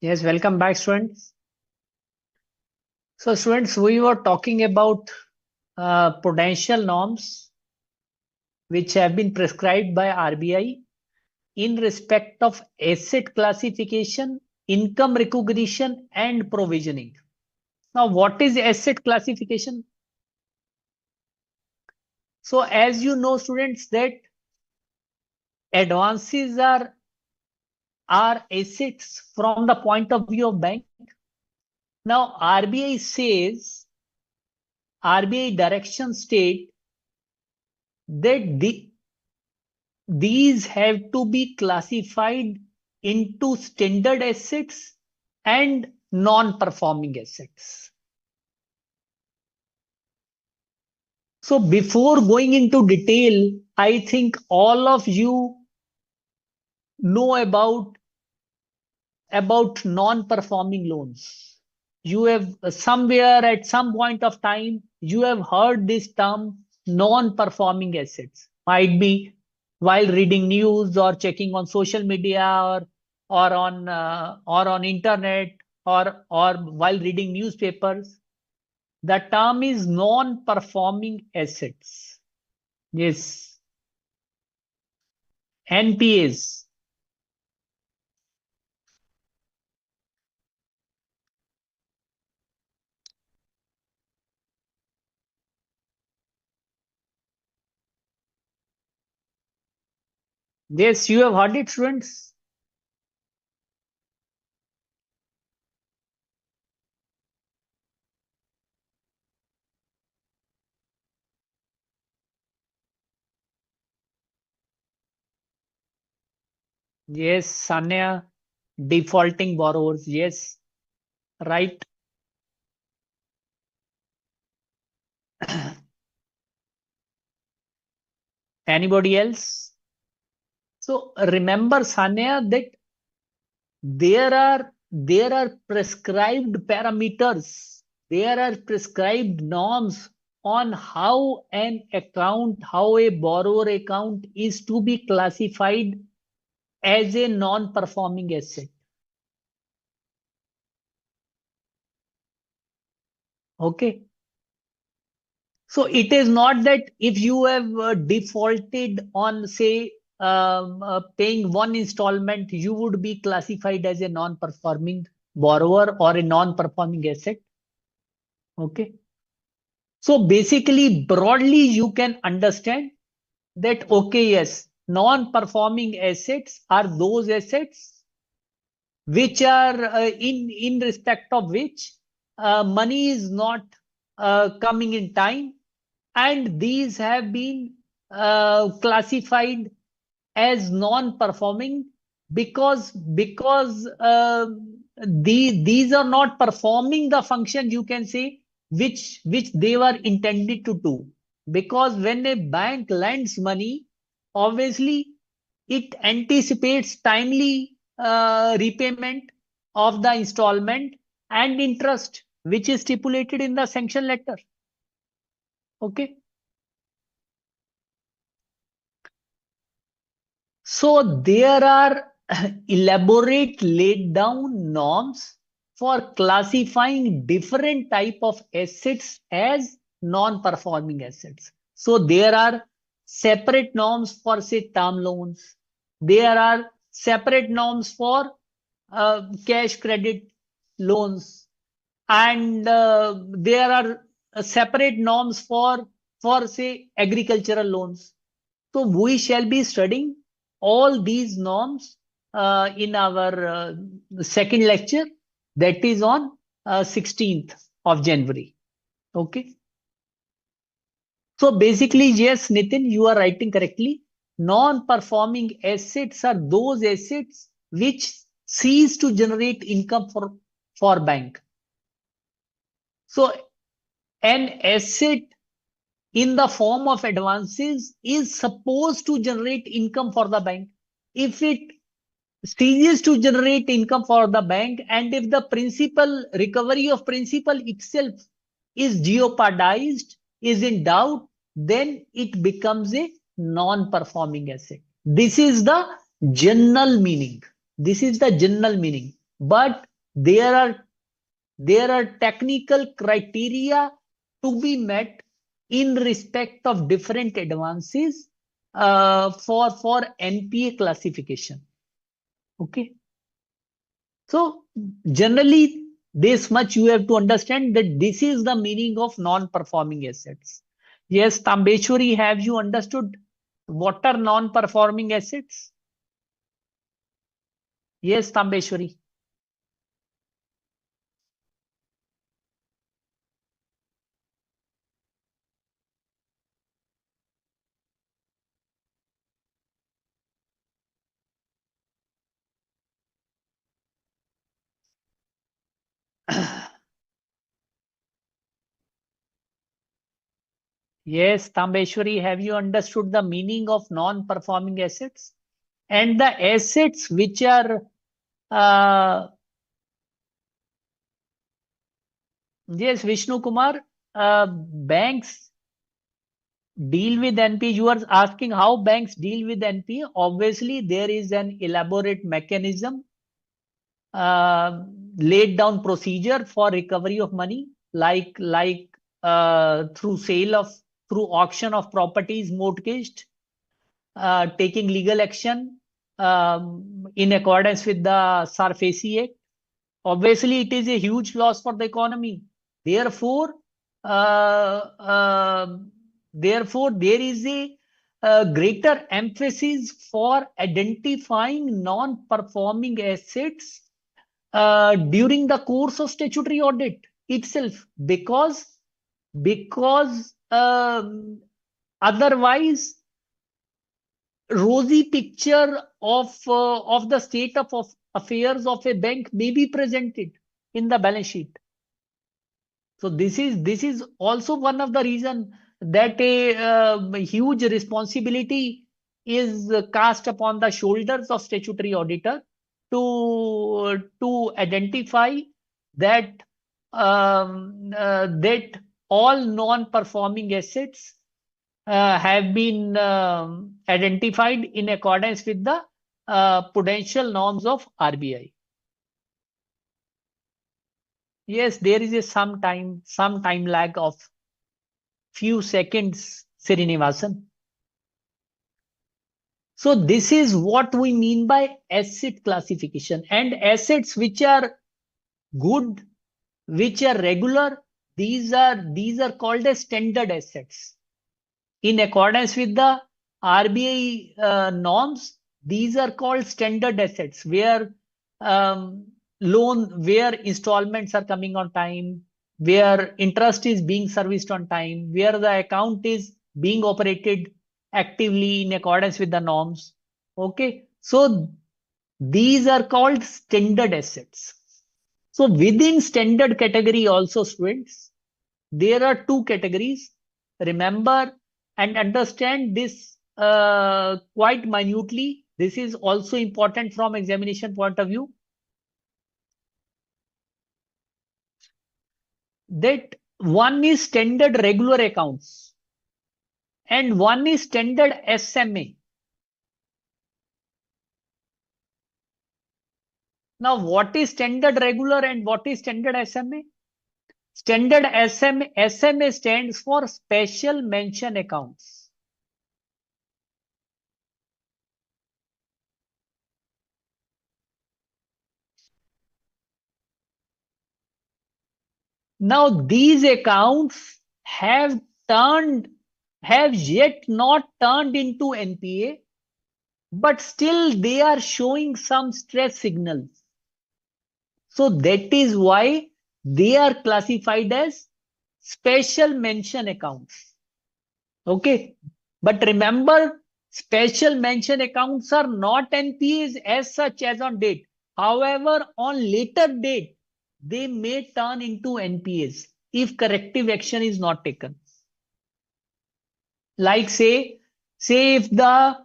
Yes, welcome back, students. So, students, we were talking about prudential norms which have been prescribed by RBI in respect of asset classification, income recognition, and provisioning. Now, what is asset classification? So, as you know, students, that advances are assets from the point of view of bank. Now, RBI says, RBI direction state that these have to be classified into standard assets and non-performing assets. So before going into detail, I think all of you know about non-performing loans. You have somewhere at some point of time, you have heard this term non-performing assets. Might be while reading news or checking on social media or on internet or while reading newspapers. The term is non-performing assets. Yes, NPAs. Yes, you have heard it, students. Yes, Sanya, defaulting borrowers. Yes, right. Anybody else? So remember, Sanya, that there are prescribed parameters. There are prescribed norms on how an account, how a borrower account is to be classified as a non-performing asset. Okay. So it is not that if you have defaulted on, say, paying one installment, you would be classified as a non-performing borrower or a non-performing asset. Okay. So basically, broadly, you can understand that, okay, yes, non-performing assets are those assets which are in respect of which money is not coming in time, and these have been classified as non-performing because these are not performing the function, you can say, which they were intended to do. Because when a bank lends money, obviously it anticipates timely repayment of the installment and interest which is stipulated in the sanction letter. Okay. So there are elaborate laid down norms for classifying different type of assets as non-performing assets. So there are separate norms for, say, term loans. There are separate norms for cash credit loans, and there are separate norms for, say, agricultural loans. So we shall be studying all these norms in our second lecture, that is on 16th of January. Okay. So basically, yes, Nitin, you are writing correctly. Non-performing assets are those assets which cease to generate income for bank. So an asset in the form of advances is supposed to generate income for the bank. If it ceases to generate income for the bank, and if the principal recovery of principal itself is jeopardized, is in doubt, then it becomes a non-performing asset. This is the general meaning. This is the general meaning. but there are technical criteria to be met in respect of different advances for NPA classification. Okay. So generally, this much you have to understand that this is the meaning of non-performing assets. Yes, Tambeshwari, have you understood what are non-performing assets? Yes, Tambeshwari. Yes, Tambeshwari, have you understood the meaning of non-performing assets? And the assets which are, yes, Vishnu Kumar, banks deal with NPA. You are asking how banks deal with NPA. Obviously, there is an elaborate mechanism, uh, laid down procedure for recovery of money, like through through auction of properties mortgaged, taking legal action in accordance with the SARFACI Act. Obviously, it is a huge loss for the economy. Therefore, uh, uh, therefore, there is a greater emphasis for identifying non-performing assets during the course of statutory audit itself, because otherwise rosy picture of the state of affairs of a bank may be presented in the balance sheet. So this is also one of the reason that a huge responsibility is cast upon the shoulders of statutory auditor to identify that that all non-performing assets have been identified in accordance with the prudential norms of RBI. Yes, there is some time lag of few seconds, Srinivasan. So this is what we mean by asset classification, and assets which are good, which are regular, these are called as standard assets. In accordance with the RBI norms, these are called standard assets, where um, where installments are coming on time, where interest is being serviced on time, where the account is being operated actively in accordance with the norms. Okay, so these are called standard assets. So within standard category also, students, there are two categories. Remember and understand this quite minutely. This is also important from examination point of view. That one is standard regular accounts and one is standard SMA. Now, what is standard regular and what is standard SMA? Standard SMA stands for special mention accounts. Now, these accounts have yet not turned into NPA, but still they are showing some stress signals. So that is why they are classified as special mention accounts. Okay. But remember, special mention accounts are not NPAs as such as on date. However, on later date, they may turn into NPAs if corrective action is not taken. Like say if the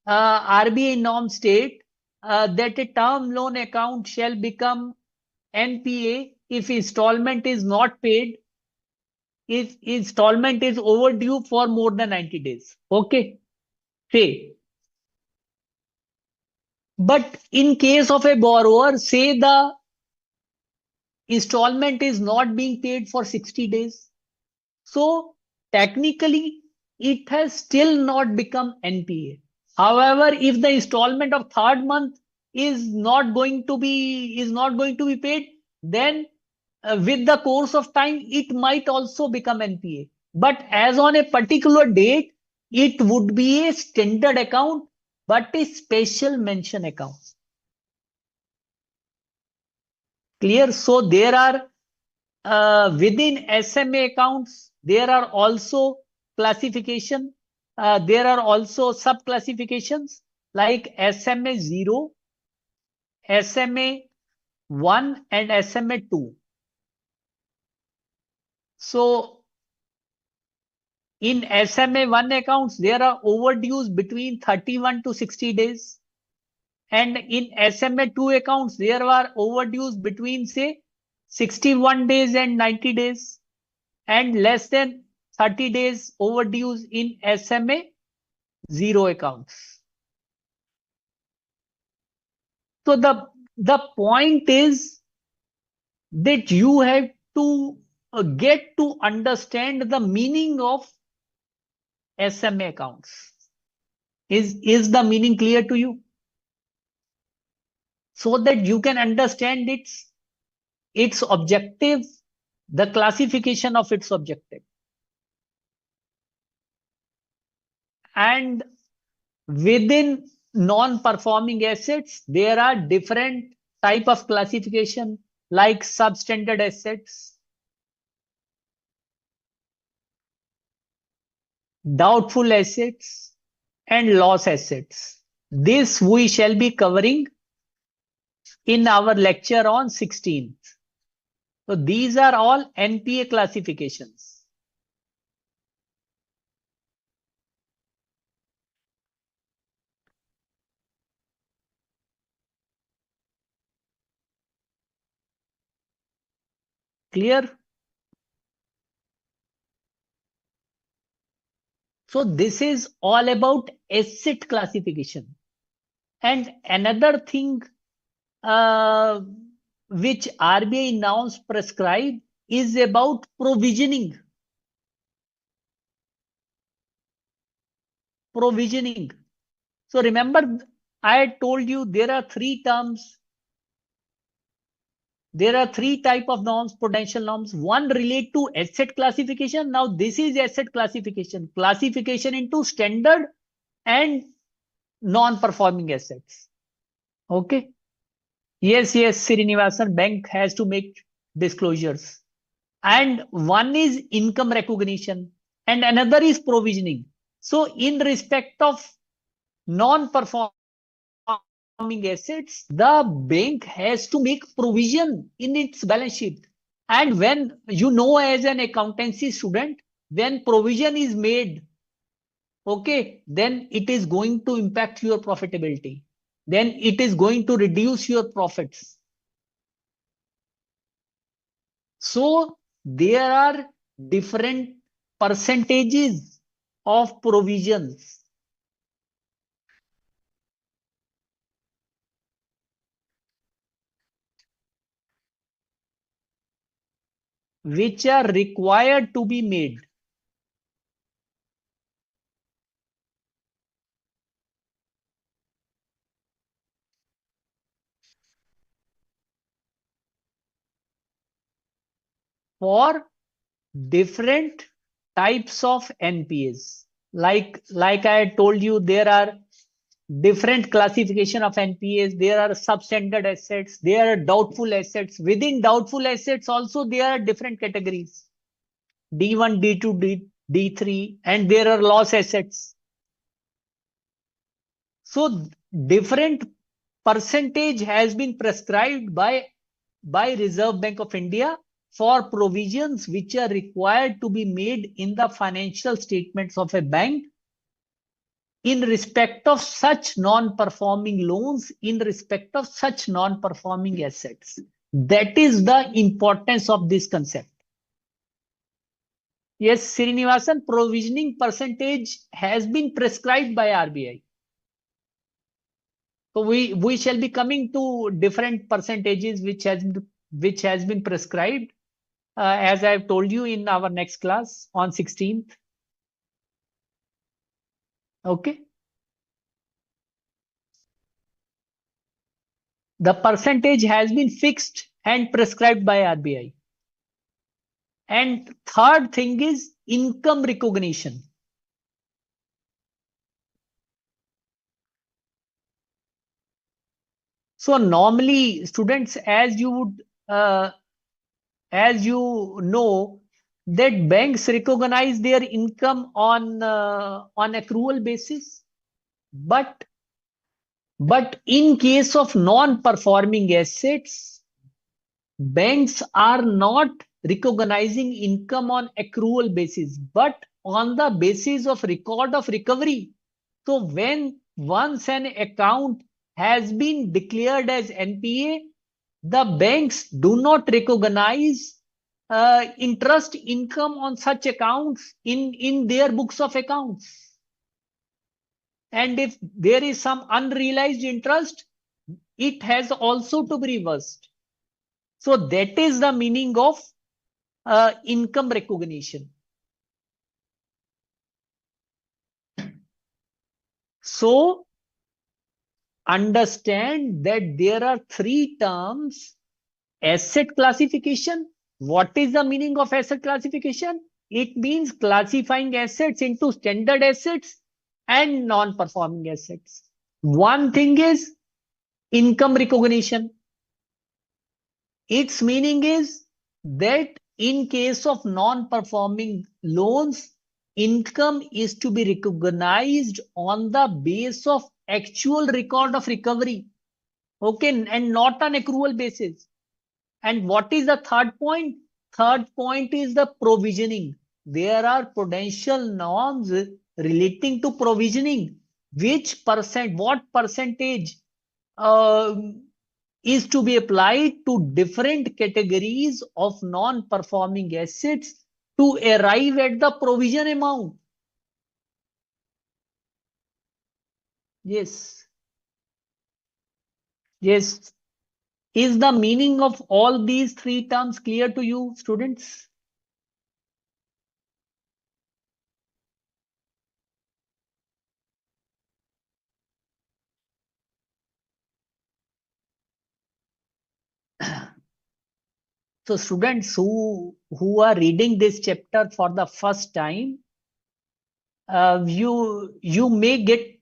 RBI norm state that a term loan account shall become NPA if installment is not paid, if installment is overdue for more than 90 days. Okay. Say, but in case of a borrower, say the installment is not being paid for 60 days. So technically, it has still not become NPA. However, if the installment of third month is not going to be paid, then with the course of time, it might also become NPA. But as on a particular date, it would be a standard account, but a special mention account. Clear? So there are within SMA accounts, there are also classification. There are also sub classifications like SMA 0, SMA 1, and SMA 2. So in SMA 1 accounts, there are overdues between 31 to 60 days. And in SMA 2 accounts, there are overdues between, say, 61 days and 90 days, and less than 30 days overdues in SMA 0 accounts. So the point is that you have to get to understand the meaning of SMA accounts. Is the meaning clear to you? So that you can understand its objective, the classification of its objective. And within non-performing assets, there are different type of classification like substandard assets, doubtful assets, and loss assets. This we shall be covering in our lecture on 16th. So these are all NPA classifications. Clear? So this is all about asset classification. And another thing which RBI norms prescribe is about provisioning. Provisioning. So remember, I told you there are three terms. There are three type of norms, prudential norms. One relate to asset classification. Now this is asset classification. Classification into standard and non-performing assets. Okay. Yes, Srinivasan, bank has to make disclosures. And one is income recognition and another is provisioning. So in respect of non-performing assets, the bank has to make provision in its balance sheet. And when you know as an accountancy student, when provision is made, okay, then it is going to impact your profitability. Then it is going to reduce your profits. So there are different percentages of provisions which are required to be made for different types of NPAs. Like I told you, there are different classification of NPAs. There are substandard assets. There are doubtful assets. Within doubtful assets also there are different categories. D1, D2, D3, and there are loss assets. So different percentage has been prescribed by Reserve Bank of India for provisions which are required to be made in the financial statements of a bank in respect of such non-performing loans, in respect of such non-performing assets. That is the importance of this concept. Yes, Srinivasan, provisioning percentage has been prescribed by RBI. So we shall be coming to different percentages which has been which has been prescribed, as I've told you in our next class on 16th. Okay. The percentage has been fixed and prescribed by RBI. And third thing is income recognition. So normally, students, as you know, that banks recognize their income on accrual basis, but in case of non-performing assets, banks are not recognizing income on accrual basis, but on the basis of record of recovery. So when once an account has been declared as NPA, the banks do not recognize interest income on such accounts in their books of accounts. And if there is some unrealized interest, it has also to be reversed. So that is the meaning of income recognition. So understand that there are three terms. Asset classification. What is the meaning of asset classification? It means classifying assets into standard assets and non-performing assets. One thing is income recognition. Its meaning is that in case of non-performing loans, income is to be recognized on the base of actual record of recovery. Okay, and not on accrual basis. And what is the third point? Third point is the provisioning. There are prudential norms relating to provisioning. What percentage is to be applied to different categories of non-performing assets to arrive at the provision amount. Yes. Yes. Is the meaning of all these three terms clear to you, students? So students who are reading this chapter for the first time, you may get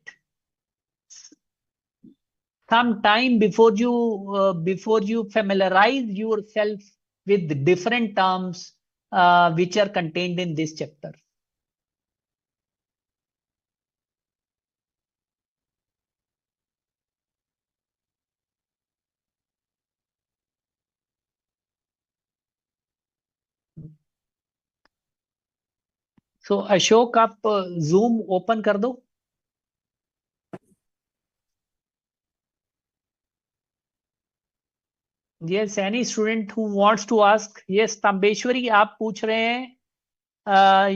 some time before you familiarize yourself with different terms which are contained in this chapter. So Ashok आप Zoom open कर दो. Yes, any student who wants to ask. Yes, Tambeshwari आप पूछ रहे हैं.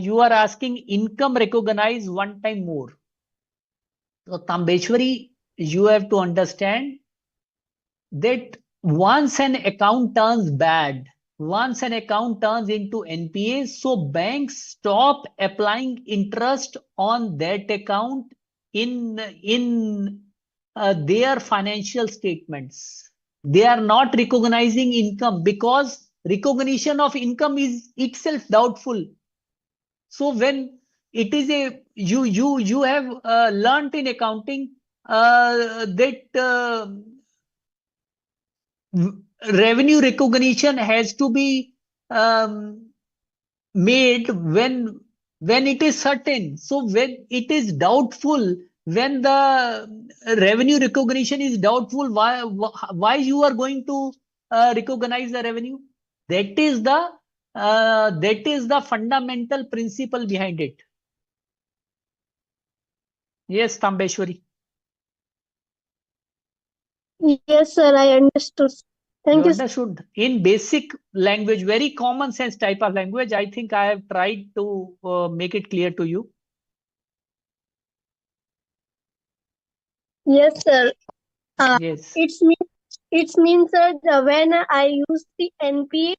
You are asking income recognize one time more. So Tambeshwari, you have to understand that once an account turns bad, once an account turns into NPA, so banks stop applying interest on that account in their financial statements. They are not recognizing income because recognition of income is itself doubtful. So when it is you have learnt in accounting that revenue recognition has to be made when it is certain. So when it is doubtful, when the revenue recognition is doubtful, why you are going to recognize the revenue? That is the fundamental principle behind it. Yes, Tambeshwari. Yes, sir, I understood. Thank You you, sir. understood in basic language, very common sense type of language. I think I have tried to make it clear to you. Yes, sir. Yes. It's mean It means that when I use the NPA,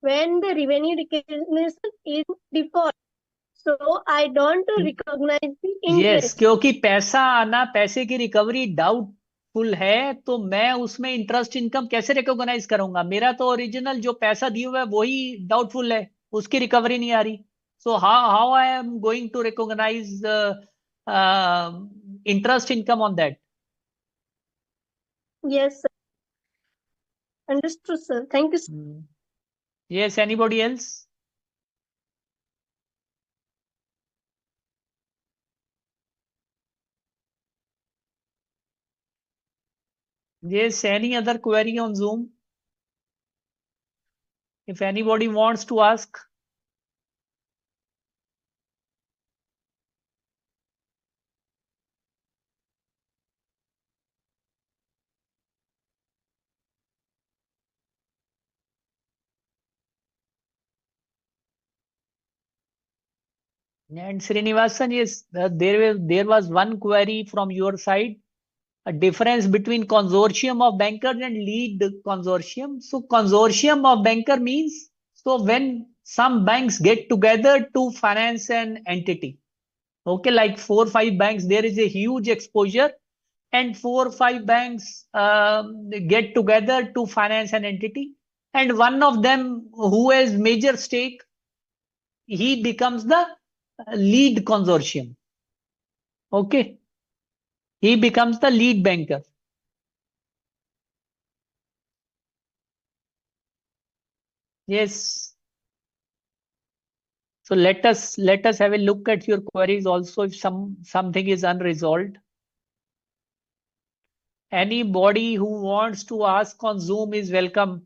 when the revenue recognition is default, so I don't recognize the yes, interest. क्योंकि पैसा आना, पैसे की recovery doubtful है, तो मैं उसमें interest income कैसे रिकॉग्नाइज करूंगा? मेरा तो ओरिजिनल जो पैसा दिया हुआ है वही डाउटफुल है, उसकी रिकवरी नहीं आ रही. So how how I am going to recognise interest income on that? Yes, sir. Understood, sir. Thank you, sir. Yes, anybody else? Yes, any other query on Zoom? If anybody wants to ask. And Srinivasan, yes, there was one query from your side, a difference between consortium of bankers and lead consortium. So consortium of banker means, so when some banks get together to finance an entity. Okay, like 4 or 5 banks, there is a huge exposure, and 4 or 5 banks get together to finance an entity, and one of them who has major stake, he becomes the lead consortium. Okay, he becomes the lead banker. Yes. So let us have a look at your queries also if something is unresolved. Anybody who wants to ask on Zoom is welcome.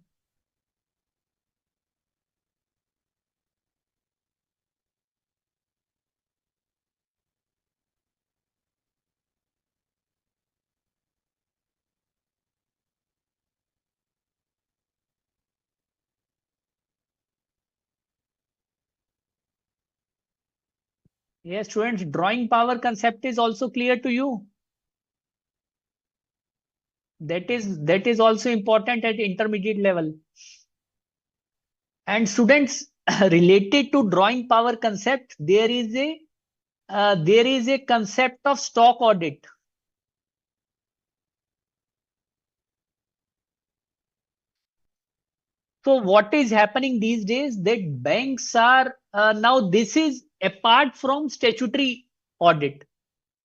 Yes, students, drawing power concept is also clear to you. That is also important at intermediate level. And students, related to drawing power concept, there is a concept of stock audit. So what is happening these days that banks are now, this is apart from statutory audit.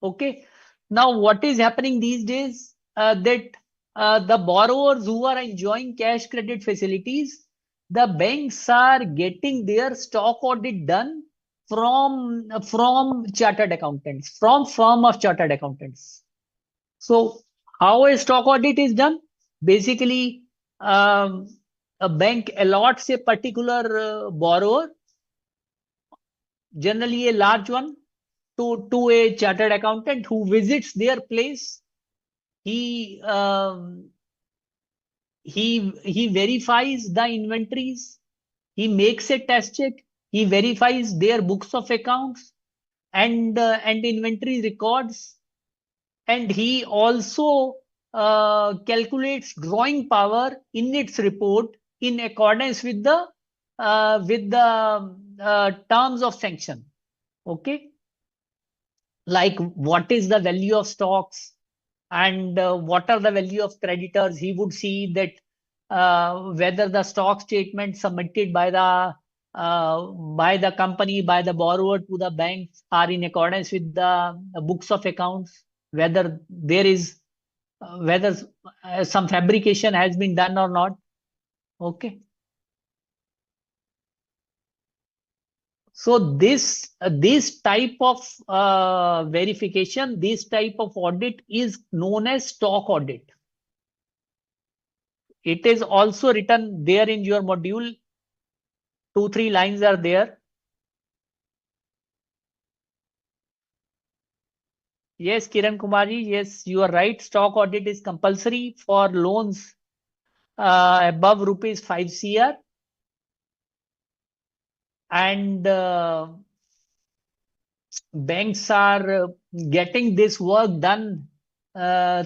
Okay. Now what is happening these days that the borrowers who are enjoying cash credit facilities, the banks are getting their stock audit done from chartered accountants, from firm of chartered accountants. So how a stock audit is done? Basically, um, a bank allots a particular borrower, generally a large one, to a chartered accountant who visits their place. He he verifies the inventories. He makes a test check. He verifies their books of accounts and inventory records, and he also calculates drawing power in its report in accordance with the terms of sanction. Okay, like what is the value of stocks and what are the value of creditors. He would see that whether the stock statement submitted by the company, by the borrower to the bank are in accordance with the books of accounts, whether there is whether some fabrication has been done or not. Okay. So this type of verification, this type of audit is known as stock audit. It is also written there in your module. 2 3 lines are there. Yes, Kiran Kumari. Yes, you are right. Stock audit is compulsory for loans above rupees 5 crore, and banks are getting this work done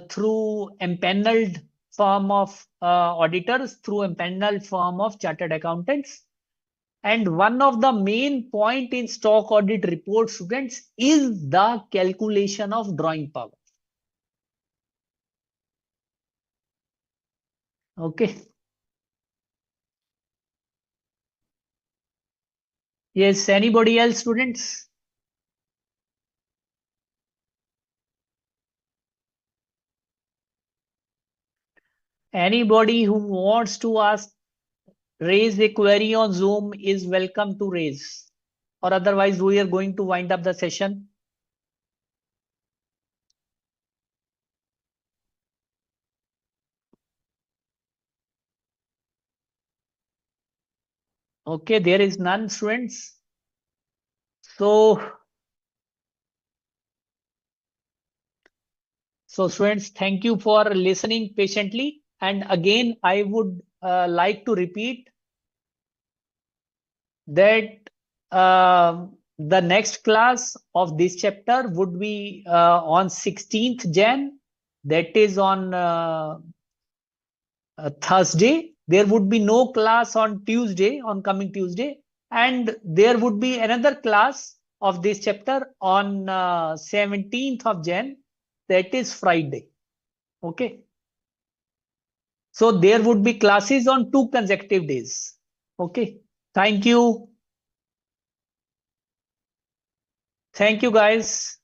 through empaneled firm of auditors, through a panel firm of chartered accountants. And one of the main point in stock audit report, students, is the calculation of drawing power. Okay. Yes, anybody else, students? Anybody who wants to raise a query on Zoom is welcome to raise. Or otherwise, we are going to wind up the session. Okay, there is none, students. So students, thank you for listening patiently. And again, I would like to repeat that the next class of this chapter would be on 16th Jan. That is on Thursday. There would be no class on Tuesday, on coming Tuesday. And there would be another class of this chapter on 17th of Jan. That is Friday. Okay. So there would be classes on 2 consecutive days. Okay. Thank you. Thank you, guys.